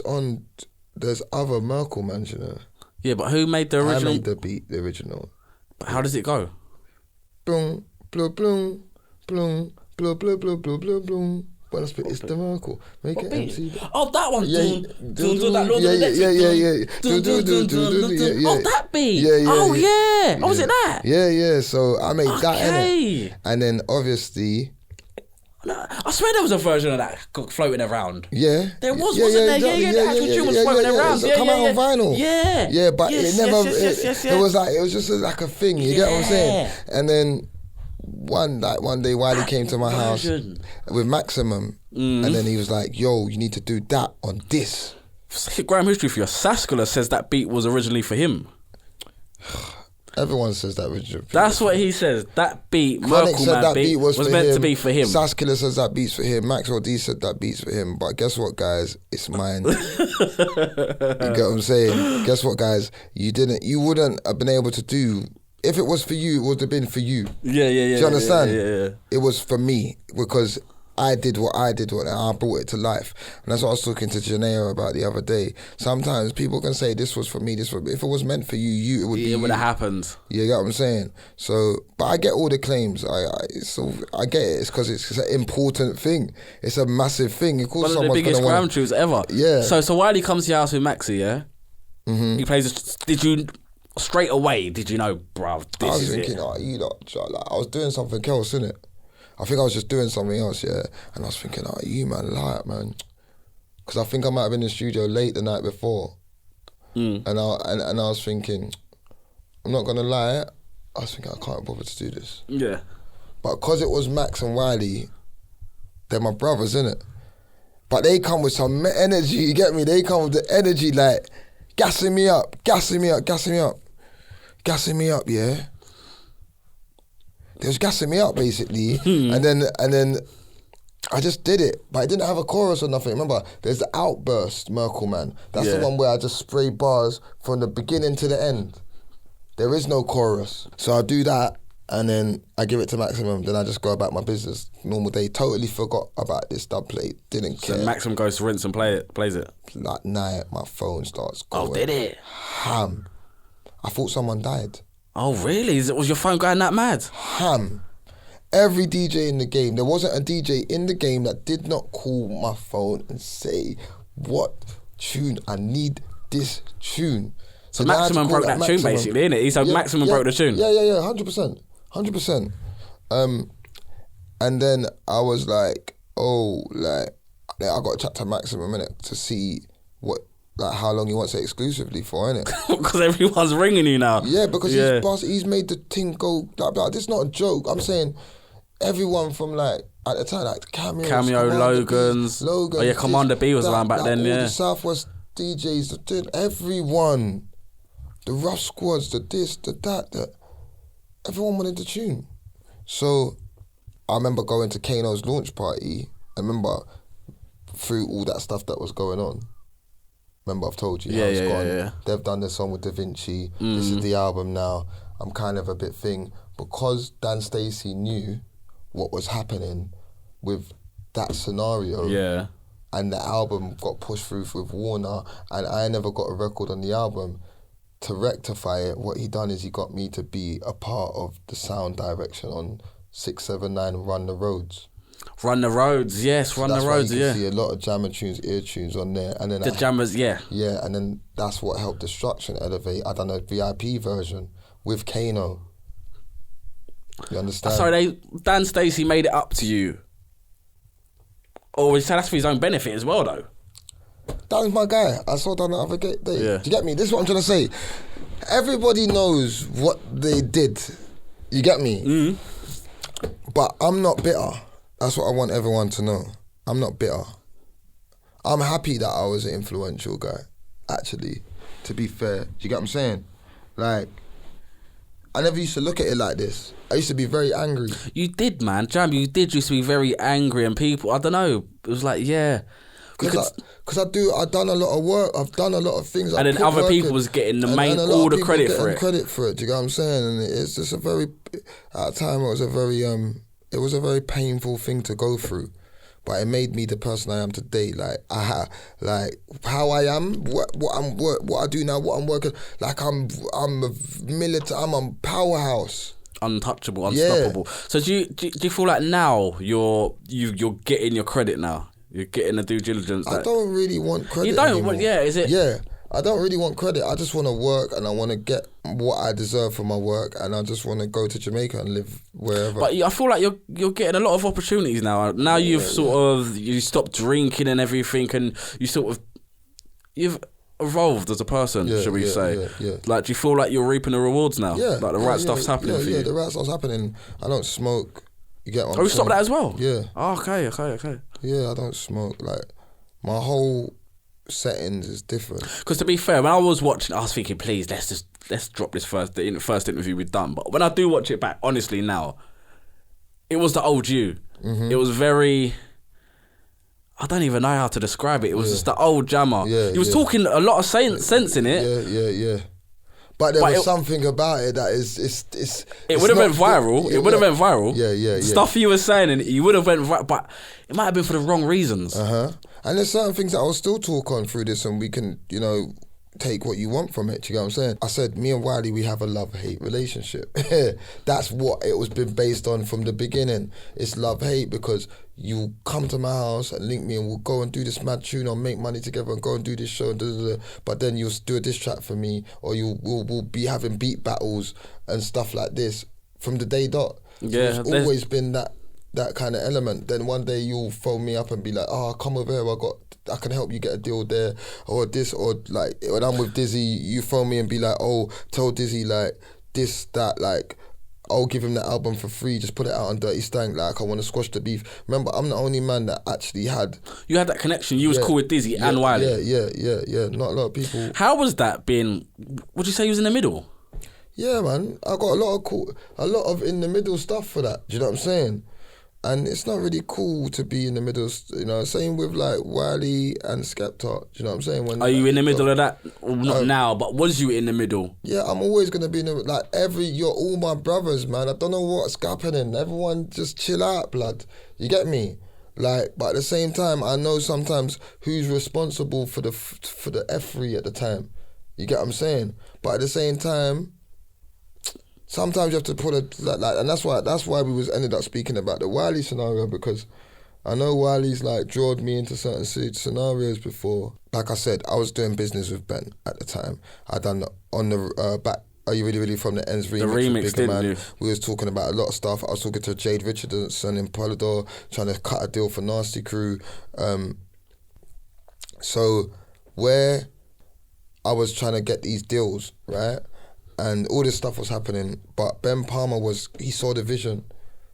on, there's other Merkel Mans, you know. Yeah, but who made the original? I made the beat, the original. But how does it go? Bloom, bloom, bloom, bloom, bloom, bloom, bloom, bloom, bloom, bloom. When I spit, it's the Merkel. Make it MC. Oh, that one. Yeah. Oh, that beat. Yeah. Oh, yeah. Oh, was it that? Yeah. So I made that, innit? And then obviously, I swear there was a version of that floating around. Yeah. There was, wasn't there? Yeah, the actual tune was floating around. Yeah, come out on vinyl. Yeah. Yeah, but it never, it was like, it was just like a thing, you get what I'm saying? And then one day Wiley came to my house with Maximum, and then he was like, yo, you need to do that on this. Grime History for you. Saskula says that beat was originally for him. Everyone says that originally. That's what he says. That beat, Merkel Man beat, was meant to be for him. Saskula says that beat's for him. Maxwell D said that beat's for him. But guess what, guys? It's mine. You get what I'm saying? Guess what, guys? You wouldn't have been able to do. If it was for you, it would have been for you. Yeah. Do you understand? Yeah. It was for me because I did what I did, and I brought it to life. And that's what I was talking to Janaea about the other day. Sometimes people can say this was for me, this was. If it was meant for you, it would be. It would have happened. You get what I'm saying? So, but I get all the claims. I get it. It's because it's an important thing. It's a massive thing. Of course, one of the biggest Grime tunes ever. Yeah. So while he comes to your house with Maxi, yeah, he plays. Did you? Straight away, did you know, bruv, this is it? I was thinking, you lot, like, I was doing something else, innit? I think I was just doing something else, yeah. And I was thinking, you man, lie, man. Because I think I might have been in the studio late the night before. And I was thinking, I'm not going to lie, I was thinking, I can't bother to do this. Yeah. But because it was Max and Wiley, they're my brothers, innit? But they come with some energy, you get me? They come with the energy, like, gassing me up, yeah. They was gassing me up basically, and then I just did it, but I didn't have a chorus or nothing. Remember, there's the Outburst Merkel Man. That's the one where I just spray bars from the beginning to the end. There is no chorus, so I do that, and then I give it to Maximum. Then I just go about my business, normal day. Totally forgot about this dub plate. Didn't care. So Maximum goes to rinse and plays it. That night, my phone starts going. Oh, did it? Ham. I thought someone died. Oh, really? Was your phone going that mad? Ham. Every DJ in the game. There wasn't a DJ in the game that did not call my phone and say, what tune? I need this tune. So Maximum broke that tune, basically, innit? He said Maximum broke the tune. Yeah, 100%. And then I was like, I got to chat to Maximum a minute to see how long he wants it exclusively for, innit? Because everyone's ringing you now. Yeah, because he's made the thing go like this is not a joke. I'm saying everyone from like at the time, like Cameo, Logans. Oh yeah, Commander B was around back then, all yeah. The Southwest DJs, everyone, the Rough Squads, the this, the that, everyone wanted the tune. So I remember going to Kano's launch party. I remember through all that stuff that was going on. Remember I've told you how it's gone. Yeah. They've done the song with Da Vinci. This is the album now. I'm kind of a bit thing. Because Dan Stacey knew what was happening with that scenario. Yeah. And the album got pushed through with Warner, and I never got a record on the album. To rectify it, what he done is he got me to be a part of the sound direction on 679 Run the Roads. Run the Roads, yes, Run the Roads, you can see a lot of jammer tunes, ear tunes on there. And then the jammers, yeah. Yeah, and then that's what helped Destruction elevate. I done a VIP version with Kano. You understand? Sorry, Dan Stacey made it up to you. Or was that's for his own benefit as well, though? That was my guy. I saw that the other day. Yeah. Do you get me? This is what I'm trying to say. Everybody knows what they did. You get me? Mm. But I'm not bitter. That's what I want everyone to know. I'm not bitter. I'm happy that I was an influential guy, actually, to be fair. Do you get what I'm saying? Like, I never used to look at it like this. I used to be very angry. You did, man. Jam, you did used to be very angry, and people, I don't know, it was like, yeah. Because I've done a lot of work, I've done a lot of things. And then other people was getting all the credit for it. Credit for it, do you get what I'm saying? And it's just at the time it was a very painful thing to go through. But it made me the person I am today. Like how I am, what I do now, what I'm working. Like I'm a military. I'm a powerhouse, untouchable, unstoppable. Yeah. So do you feel like now you're getting your credit now? You're getting the due diligence. I don't really want credit. You don't anymore. Is it? Yeah. I don't really want credit. I just want to work and I want to get what I deserve for my work, and I just want to go to Jamaica and live wherever. But I feel like you're getting a lot of opportunities now. Now you've you stopped drinking and everything, and you've evolved as a person, should we say? Yeah. Like, do you feel like you're reaping the rewards now? Yeah. Like the right stuff's happening for you? Yeah, the right stuff's happening. I don't smoke. You get what I'm saying? Oh, you stopped that as well? Yeah. Oh, okay. Yeah, I don't smoke. Like, my whole settings is different. Because to be fair, when I was watching, I was thinking, please, let's drop this first interview we've done. But when I do watch it back, honestly now, it was the old you. Mm-hmm. It was very, I don't even know how to describe it. It was just the old jammer. Yeah, he was talking a lot of sense in it. Yeah. But there was something about it that it would have went viral. It would have went viral. Yeah. Stuff you were saying, and you would have went viral, but it might have been for the wrong reasons. And there's certain things that I'll still talk on through this, and we can, take what you want from it. Do you get what I'm saying? I said, me and Wiley, we have a love-hate relationship. That's what it was been based on from the beginning. It's love-hate because you come to my house and link me and we'll go and do this mad tune or make money together and go and do this show. But then you'll do a diss track for me, or we'll be having beat battles and stuff like this from the day dot. So it's always been that kind of element. Then one day you'll phone me up and be like, come over here, I can help you get a deal there, or this, or like when I'm with Dizzy, you phone me and be like, tell Dizzy like this, that, like I'll give him the album for free, just put it out on Dirty Stank, like I want to squash the beef. Remember, I'm the only man that actually had... You had that connection, you was cool with Dizzy and Wiley. Yeah, not a lot of people... How was that being, would you say you was in the middle? Yeah, man, I got a lot of in the middle stuff for that, do you know what I'm saying? And it's not really cool to be in the middle, same with like Wiley and Skepta, do you know what I'm saying? Are you in the middle of that? Well, not now, but was you in the middle? Yeah, I'm always going to be in the, you're all my brothers, man. I don't know what's happening. Everyone just chill out, blood. You get me? Like, but at the same time, I know sometimes who's responsible for the F3 at the time. You get what I'm saying? But at the same time, sometimes you have to put and that's why we was ended up speaking about the Wiley scenario, because I know Wiley's like drawed me into certain scenarios before. Like I said, I was doing business with Ben at the time. I done on the back. Are you really from the ends remix? The remix, didn't you? We was talking about a lot of stuff. I was talking to Jade Richardson in Polydor, trying to cut a deal for Nasty Crew. So where I was trying to get these deals, right? And all this stuff was happening, but Ben Palmer he saw the vision,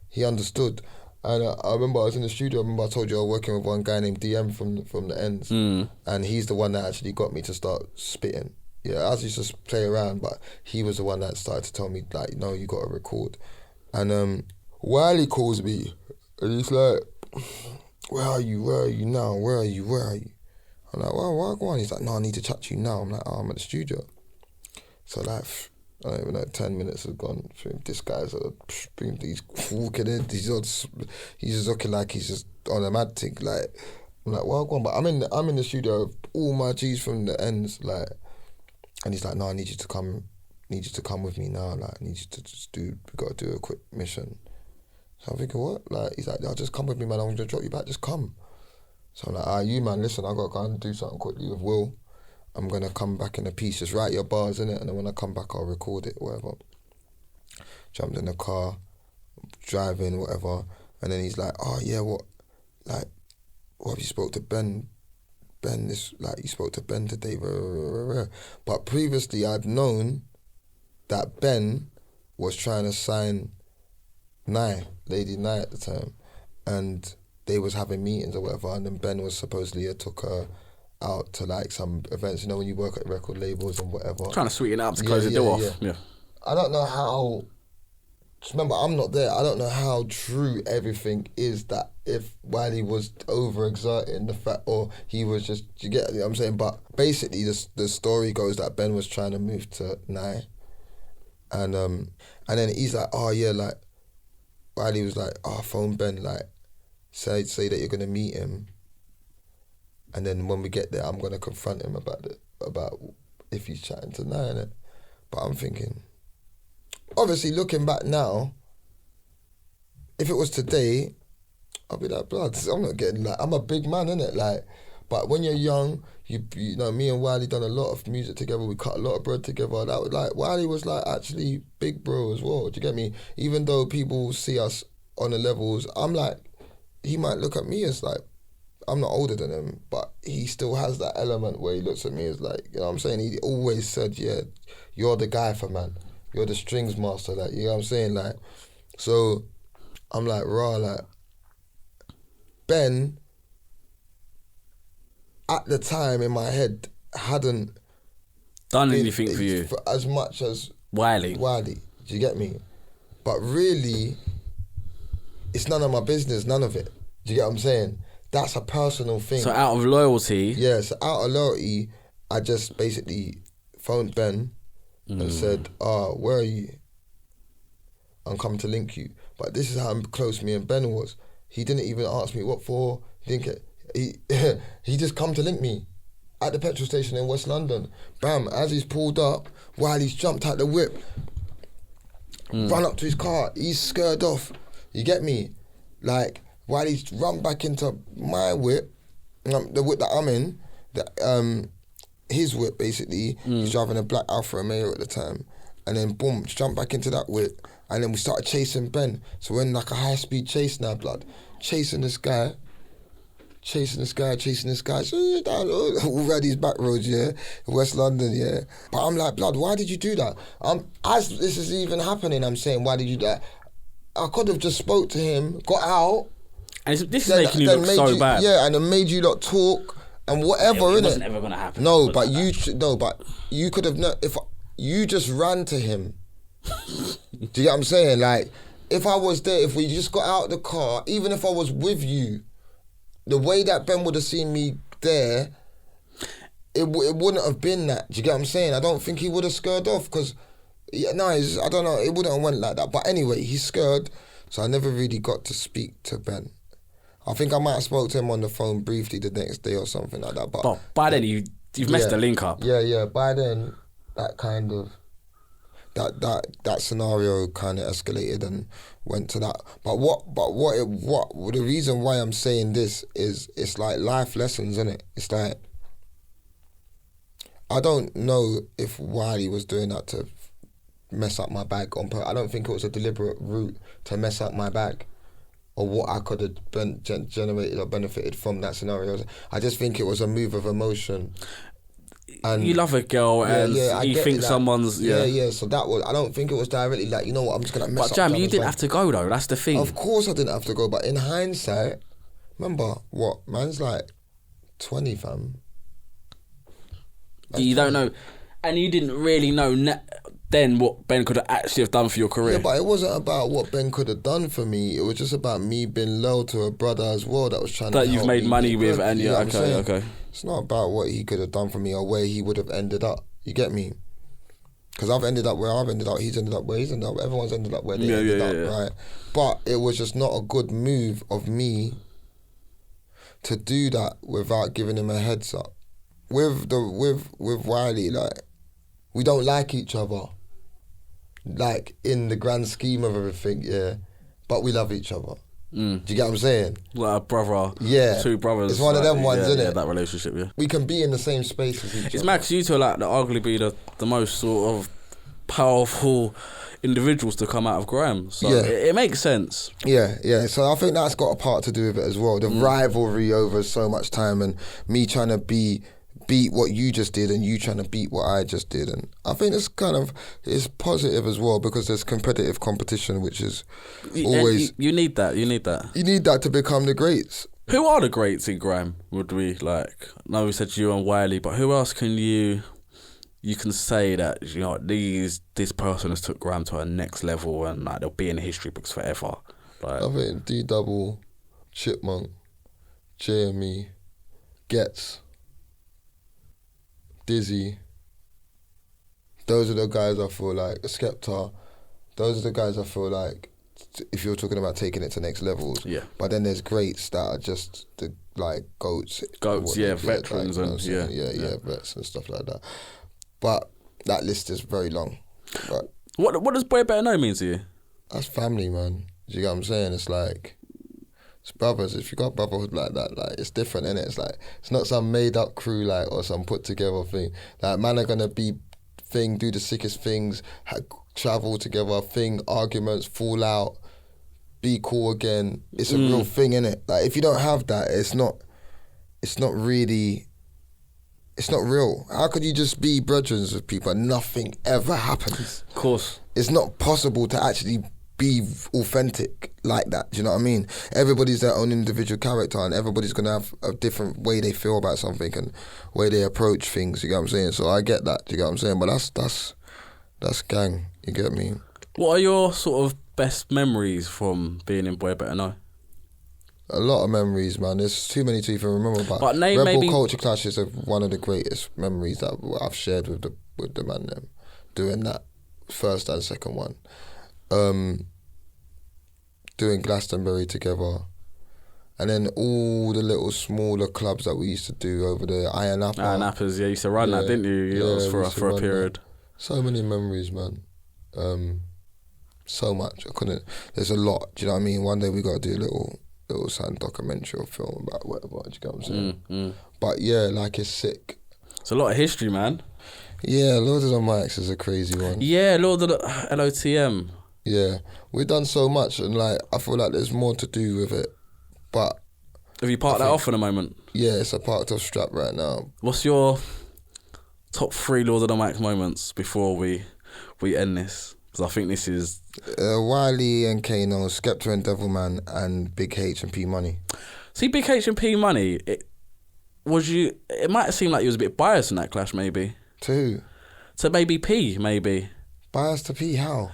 he understood. And I remember I was in the studio, I told you I was working with one guy named DM from the ends, and he's the one that actually got me to start spitting. Yeah, I used to just play around, but he was the one that started to tell me, like, no, you got to record. And Wiley calls me, and he's like, where are you now? Where are you? I'm like, well, go on. He's like, no, I need to chat to you now. I'm like, oh, I'm at the studio. So like, I don't even know, 10 minutes has gone through. This guy's he's walking in, he's just looking like he's just on a mad thing. Like, I'm like, well, go on. But I'm in the studio, all my G's from the ends, like, and he's like, no, I need you to come with me now. Like, I need you to we got to do a quick mission. So I'm thinking, what? Like, he's like, no, just come with me, man. I'm going to drop you back. Just come. So I'm like, you, man, listen, I got to go and do something quickly with Will. I'm going to come back in a piece. Just write your bars, innit? And then when I come back, I'll record it, whatever. Jumped in the car, driving, whatever. And then he's like, oh, yeah, what have you spoke to Ben? You spoke to Ben today. But previously, I'd known that Ben was trying to sign Lady Nye at the time, and they was having meetings or whatever, and then Ben was supposedly took her out to like some events, when you work at record labels and whatever. Trying to sweeten it up to close the door off. Yeah. I don't know how, remember, I'm not there, I don't know how true everything is, that if Wiley was overexerting the fact, or he was just, you get what I'm saying? But basically the story goes that Ben was trying to move to Nye, and then he's like, oh yeah, like, Wiley was like, oh, phone Ben, like, say that you're gonna meet him, and then when we get there, I'm gonna confront him about if he's chatting to Nye. But I'm thinking, obviously looking back now, if it was today, I'll be like, blood, I'm not getting, like, I'm a big man, innit? Like, but when you're young, you know, me and Wiley done a lot of music together. We cut a lot of bread together. That was like, Wiley was like actually big bro as well. Do you get me? Even though people see us on the levels, I'm like, he might look at me as like, I'm not older than him, but he still has that element where he looks at me as like, you know what I'm saying? He always said, yeah, you're the guy for man. You're the strings master, like, you know what I'm saying? Like, so I'm like, raw, like, Ben, at the time in my head, hadn't done anything for you for as much as Wiley. Do you get me? But really, it's none of my business, none of it. Do you get what I'm saying? That's a personal thing. So out of loyalty? Yeah, so out of loyalty, I just basically phoned Ben and said, where are you? I'm coming to link you. But this is how close me and Ben was. He didn't even ask me what for. He just come to link me at the petrol station in West London. Bam, as he's pulled up, while he's jumped out the whip, run up to his car, he's scared off. You get me? Like, while he's run back into my whip, the whip that I'm in, his whip basically, he's driving a black Alfa Romeo at the time, and then boom, jump back into that whip, and then we started chasing Ben. So we're in like a high speed chase now, blood. Chasing this guy, so down all around these back roads, yeah, in West London, yeah. But I'm like, blood, why did you do that? As this is even happening, I'm saying, why did you do that? I could have just spoke to him, got out. And this is making you look so bad. Yeah, and it made you lot talk and whatever, innit? It wasn't ever gonna happen. No, but you could have if you just ran to him. Do you get what I'm saying? Like, if I was there, if we just got out of the car, even if I was with you, the way that Ben would have seen me there, it wouldn't have been that. Do you get what I'm saying? I don't think he would have scared off, because, I don't know, it wouldn't have went like that. But anyway, he's scared, so I never really got to speak to Ben. I think I might have spoke to him on the phone briefly the next day or something like that. But by then, you've messed the link up. Yeah. By then, that kind of... That scenario kind of escalated and went to that. But the reason why I'm saying this is, it's like life lessons, isn't it? It's like, I don't know if Wiley was doing that to mess up my bag on purpose. I don't think it was a deliberate route to mess up my bag, or what I could have generated or benefited from that scenario. I just think it was a move of emotion. And you love a girl and you think someone's... Yeah, so that was... I don't think it was directly like, you know what, I'm just going to mess up. But Jam, you didn't have to go though, that's the thing. Of course I didn't have to go, but in hindsight, remember, man's like 20, fam. You don't know... And you didn't really know then what Ben could actually have done for your career. Yeah, but it wasn't about what Ben could have done for me. It was just about me being loyal to a brother as well that was trying to help me. That you've made money with, and you know okay. It's not about what he could have done for me or where he would have ended up. You get me? Because I've ended up where I've ended up, he's ended up where he's ended up, everyone's ended up where they ended up, right? But it was just not a good move of me to do that without giving him a heads up. With Wiley, like, we don't like each other, like, in the grand scheme of everything, yeah, but we love each other. Do you get what I'm saying? Like a brother, yeah, two brothers. It's one of them ones, isn't it? Yeah, that relationship, yeah. We can be in the same space as each other. It's Max, you two are like arguably the most sort of powerful individuals to come out of grime. So it makes sense. Yeah. So I think that's got a part to do with it as well. The rivalry over so much time and me trying to beat what you just did and you trying to beat what I just did. And I think it's positive as well because there's competition, which is always... You need that. You need that to become the greats. Who are the greats in grime, would we like? Now we said you and Wiley, but who else can you can say that, you know, this person has took grime to a next level and like they'll be in the history books forever? Like, I think D-Double, Chipmunk, JME, Gets, Dizzy. Those are the guys I feel like, Skepta, those are the guys I feel like, if you're talking about taking it to next levels. Yeah. But then there's greats that are just the like goats. Yeah, veterans like, and yeah, vets and stuff like that. But that list is very long. But what does Boy Better Know mean to you? That's family, man. Do you get what I'm saying? It's like, it's brothers. If you got brotherhood like that, like, it's different, innit? It's like, it's not some made up crew, like, or some put together thing. Like, man are gonna do the sickest things, travel together, arguments, fall out, be cool again. It's a real thing, innit? Like, if you don't have that, it's not real. How could you just be brethren with people and nothing ever happens? Of course. It's not possible to actually be authentic like that. Do you know what I mean? Everybody's their own individual character and everybody's going to have a different way they feel about something and way they approach things. You get what I'm saying? So I get that. Do you get what I'm saying? But that's gang. You get me? What are your sort of best memories from being in Boy Better Know? A lot of memories, man. There's too many to even remember. But name Rebel maybe... Culture Clash is one of the greatest memories that I've shared with the man them, doing that first and second one. Doing Glastonbury together. And then all the little smaller clubs that we used to do over there. Iron Apple. Iron Apples, yeah, you used to run that, didn't you? Yeah, for a period. That. So many memories, man. So much. There's a lot. Do you know what I mean? One day we got to do a little sound documentary or film about whatever. Do you get what I'm saying? But yeah, like, it's sick. It's a lot of history, man. Yeah, Lord of the Mics is a crazy one. Yeah, Lord of the LOTM. Yeah, we've done so much, and like, I feel like there's more to do with it. But have you parked that off for the moment? Yeah, it's a parked off strap right now. What's your top 3 Lord of the Mics moments before we end this? Because I think this is Wiley and Kano, Skepta and Devilman, and Big H and P Money. See, Big H and P Money, it might seem like you was a bit biased in that clash, maybe. To who? To maybe P, maybe. Biased to P, how?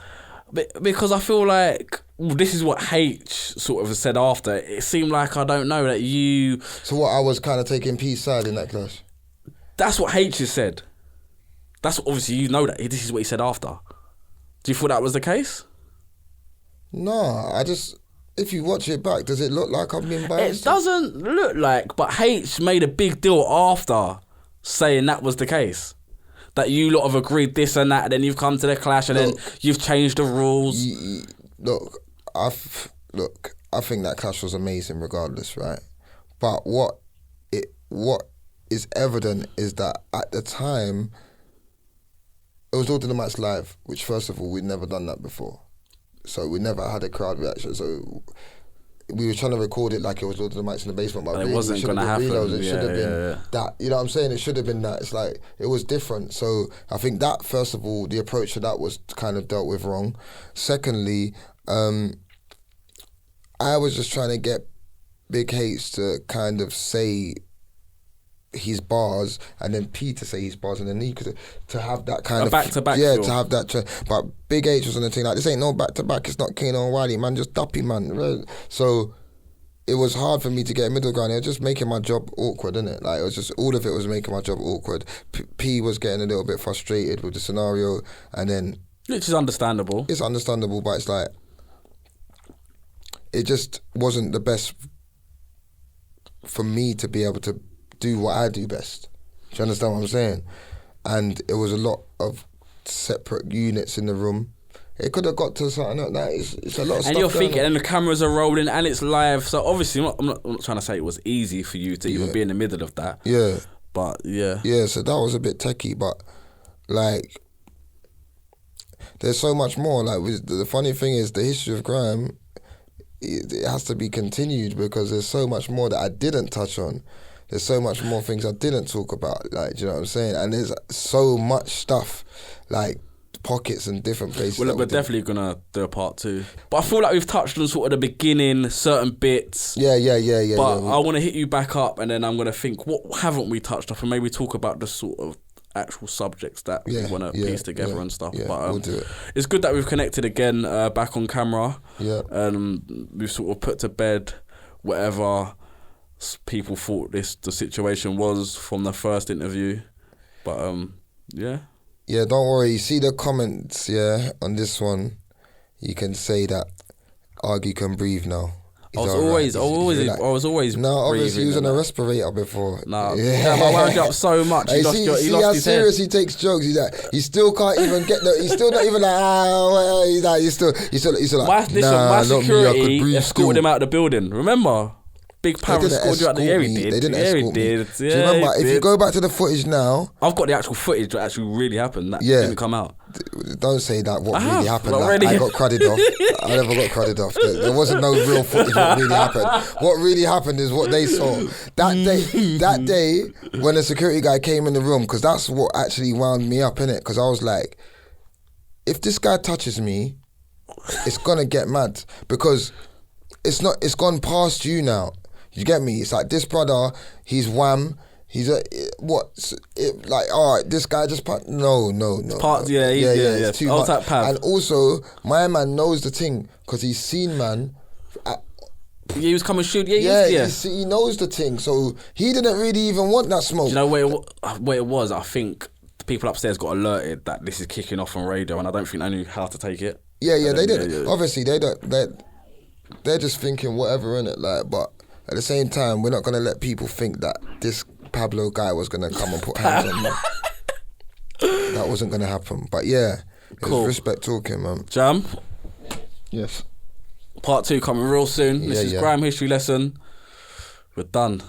Because I feel like, this is what H sort of said after. It seemed like, I don't know, that you... So what, I was kind of taking P's side in that clash? That's what H has said. That's obviously, you know that. This is what he said after. Do you feel that was the case? No, if you watch it back, does it look like I'm being biased? It doesn't look like, but H made a big deal after saying that was the case. That you lot have agreed this and that, and then you've come to the clash, and then you've changed the rules. I think that clash was amazing regardless, right? But what is evident is that at the time, it was Lord of the Mics live, which first of all, we'd never done that before. So we never had a crowd reaction. So we were trying to record it like it was Lord of the Mics in the basement, but it wasn't going to happen. It should have been that. You know what I'm saying? It should have been that. It's like, it was different. So I think that, first of all, the approach to that was kind of dealt with wrong. Secondly, I was just trying to get Big H to kind of say his bars, and then P to say his bars, and then he could to have that kind of back-to-back yeah, feel. to have that. But Big H was on the thing like, this ain't no back-to-back. It's not Kano and Wiley, man. Just Duppy, man. So it was hard for me to get a middle ground. It was just making my job awkward, innit? Like, it was just, all of it was making my job awkward. P was getting a little bit frustrated with the scenario, and then... Which is understandable. It's understandable, but it's like, it just wasn't the best for me to be able to do what I do best. Do you understand what I'm saying? And it was a lot of separate units in the room. It could have got to something like that. It's a lot of stuff. And you're thinking, and the cameras are rolling, and it's live. So obviously, I'm not trying to say it was easy for you to even be in the middle of that. Yeah. But yeah. Yeah, so that was a bit techie, but like, there's so much more. Like, the funny thing is, the history of grime, it has to be continued, because there's so much more that I didn't touch on. There's so much more things I didn't talk about. Like, do you know what I'm saying? And there's so much stuff, like pockets and different places. Well, we're definitely gonna do a part 2. But I feel like we've touched on sort of the beginning, certain bits. Yeah. But I want to hit you back up, and then I'm gonna think, what haven't we touched on, and maybe talk about the sort of actual subjects that we want to piece together and stuff. Yeah, but we'll do it. It's good that we've connected again, back on camera. Yeah. We've sort of put to bed whatever people thought the situation was from the first interview. But yeah. Yeah, don't worry. You see the comments, on this one, you can say that Argy can breathe now. I was always No, obviously he was on a that. respirator before. No, I wound you up so much. He lost how his serious head. he takes jokes. He's like, he still can't even get the. He's still not even like. He's like, he's still like. My security escorted him out of the building. Remember? Big Power escorted you out the year. He did. They didn't escort me. Yeah, Do you remember? If you go back to the footage now, I've got the actual footage that actually really happened. That didn't come out. Don't say that. What really happened? Really. I got credit off. I never got credit off. There wasn't no real footage. What really happened? What really happened is what they saw that day when the security guy came in the room, because that's what actually wound me up, innit? Because I was like, if this guy touches me, it's gonna get mad, because it's gone past you now. You get me? It's like, this brother, he's wham. He's all right, this guy just no. It's too much. And also, my man knows the thing, because he's seen man. He was coming shoot. He knows the thing, so he didn't really even want that smoke. Do you know where it was? I think the people upstairs got alerted that this is kicking off on radio, and I don't think they knew how to take it. Yeah, they did. Yeah. Obviously, they don't. They're just thinking whatever, innit? Like, but at the same time, we're not gonna let people think that this Pablo guy was gonna come and put hands on me. That wasn't gonna happen. But yeah, cool. Respect talking, man. Jam. Yes. Part 2 coming real soon. This is Grime History Lesson. We're done.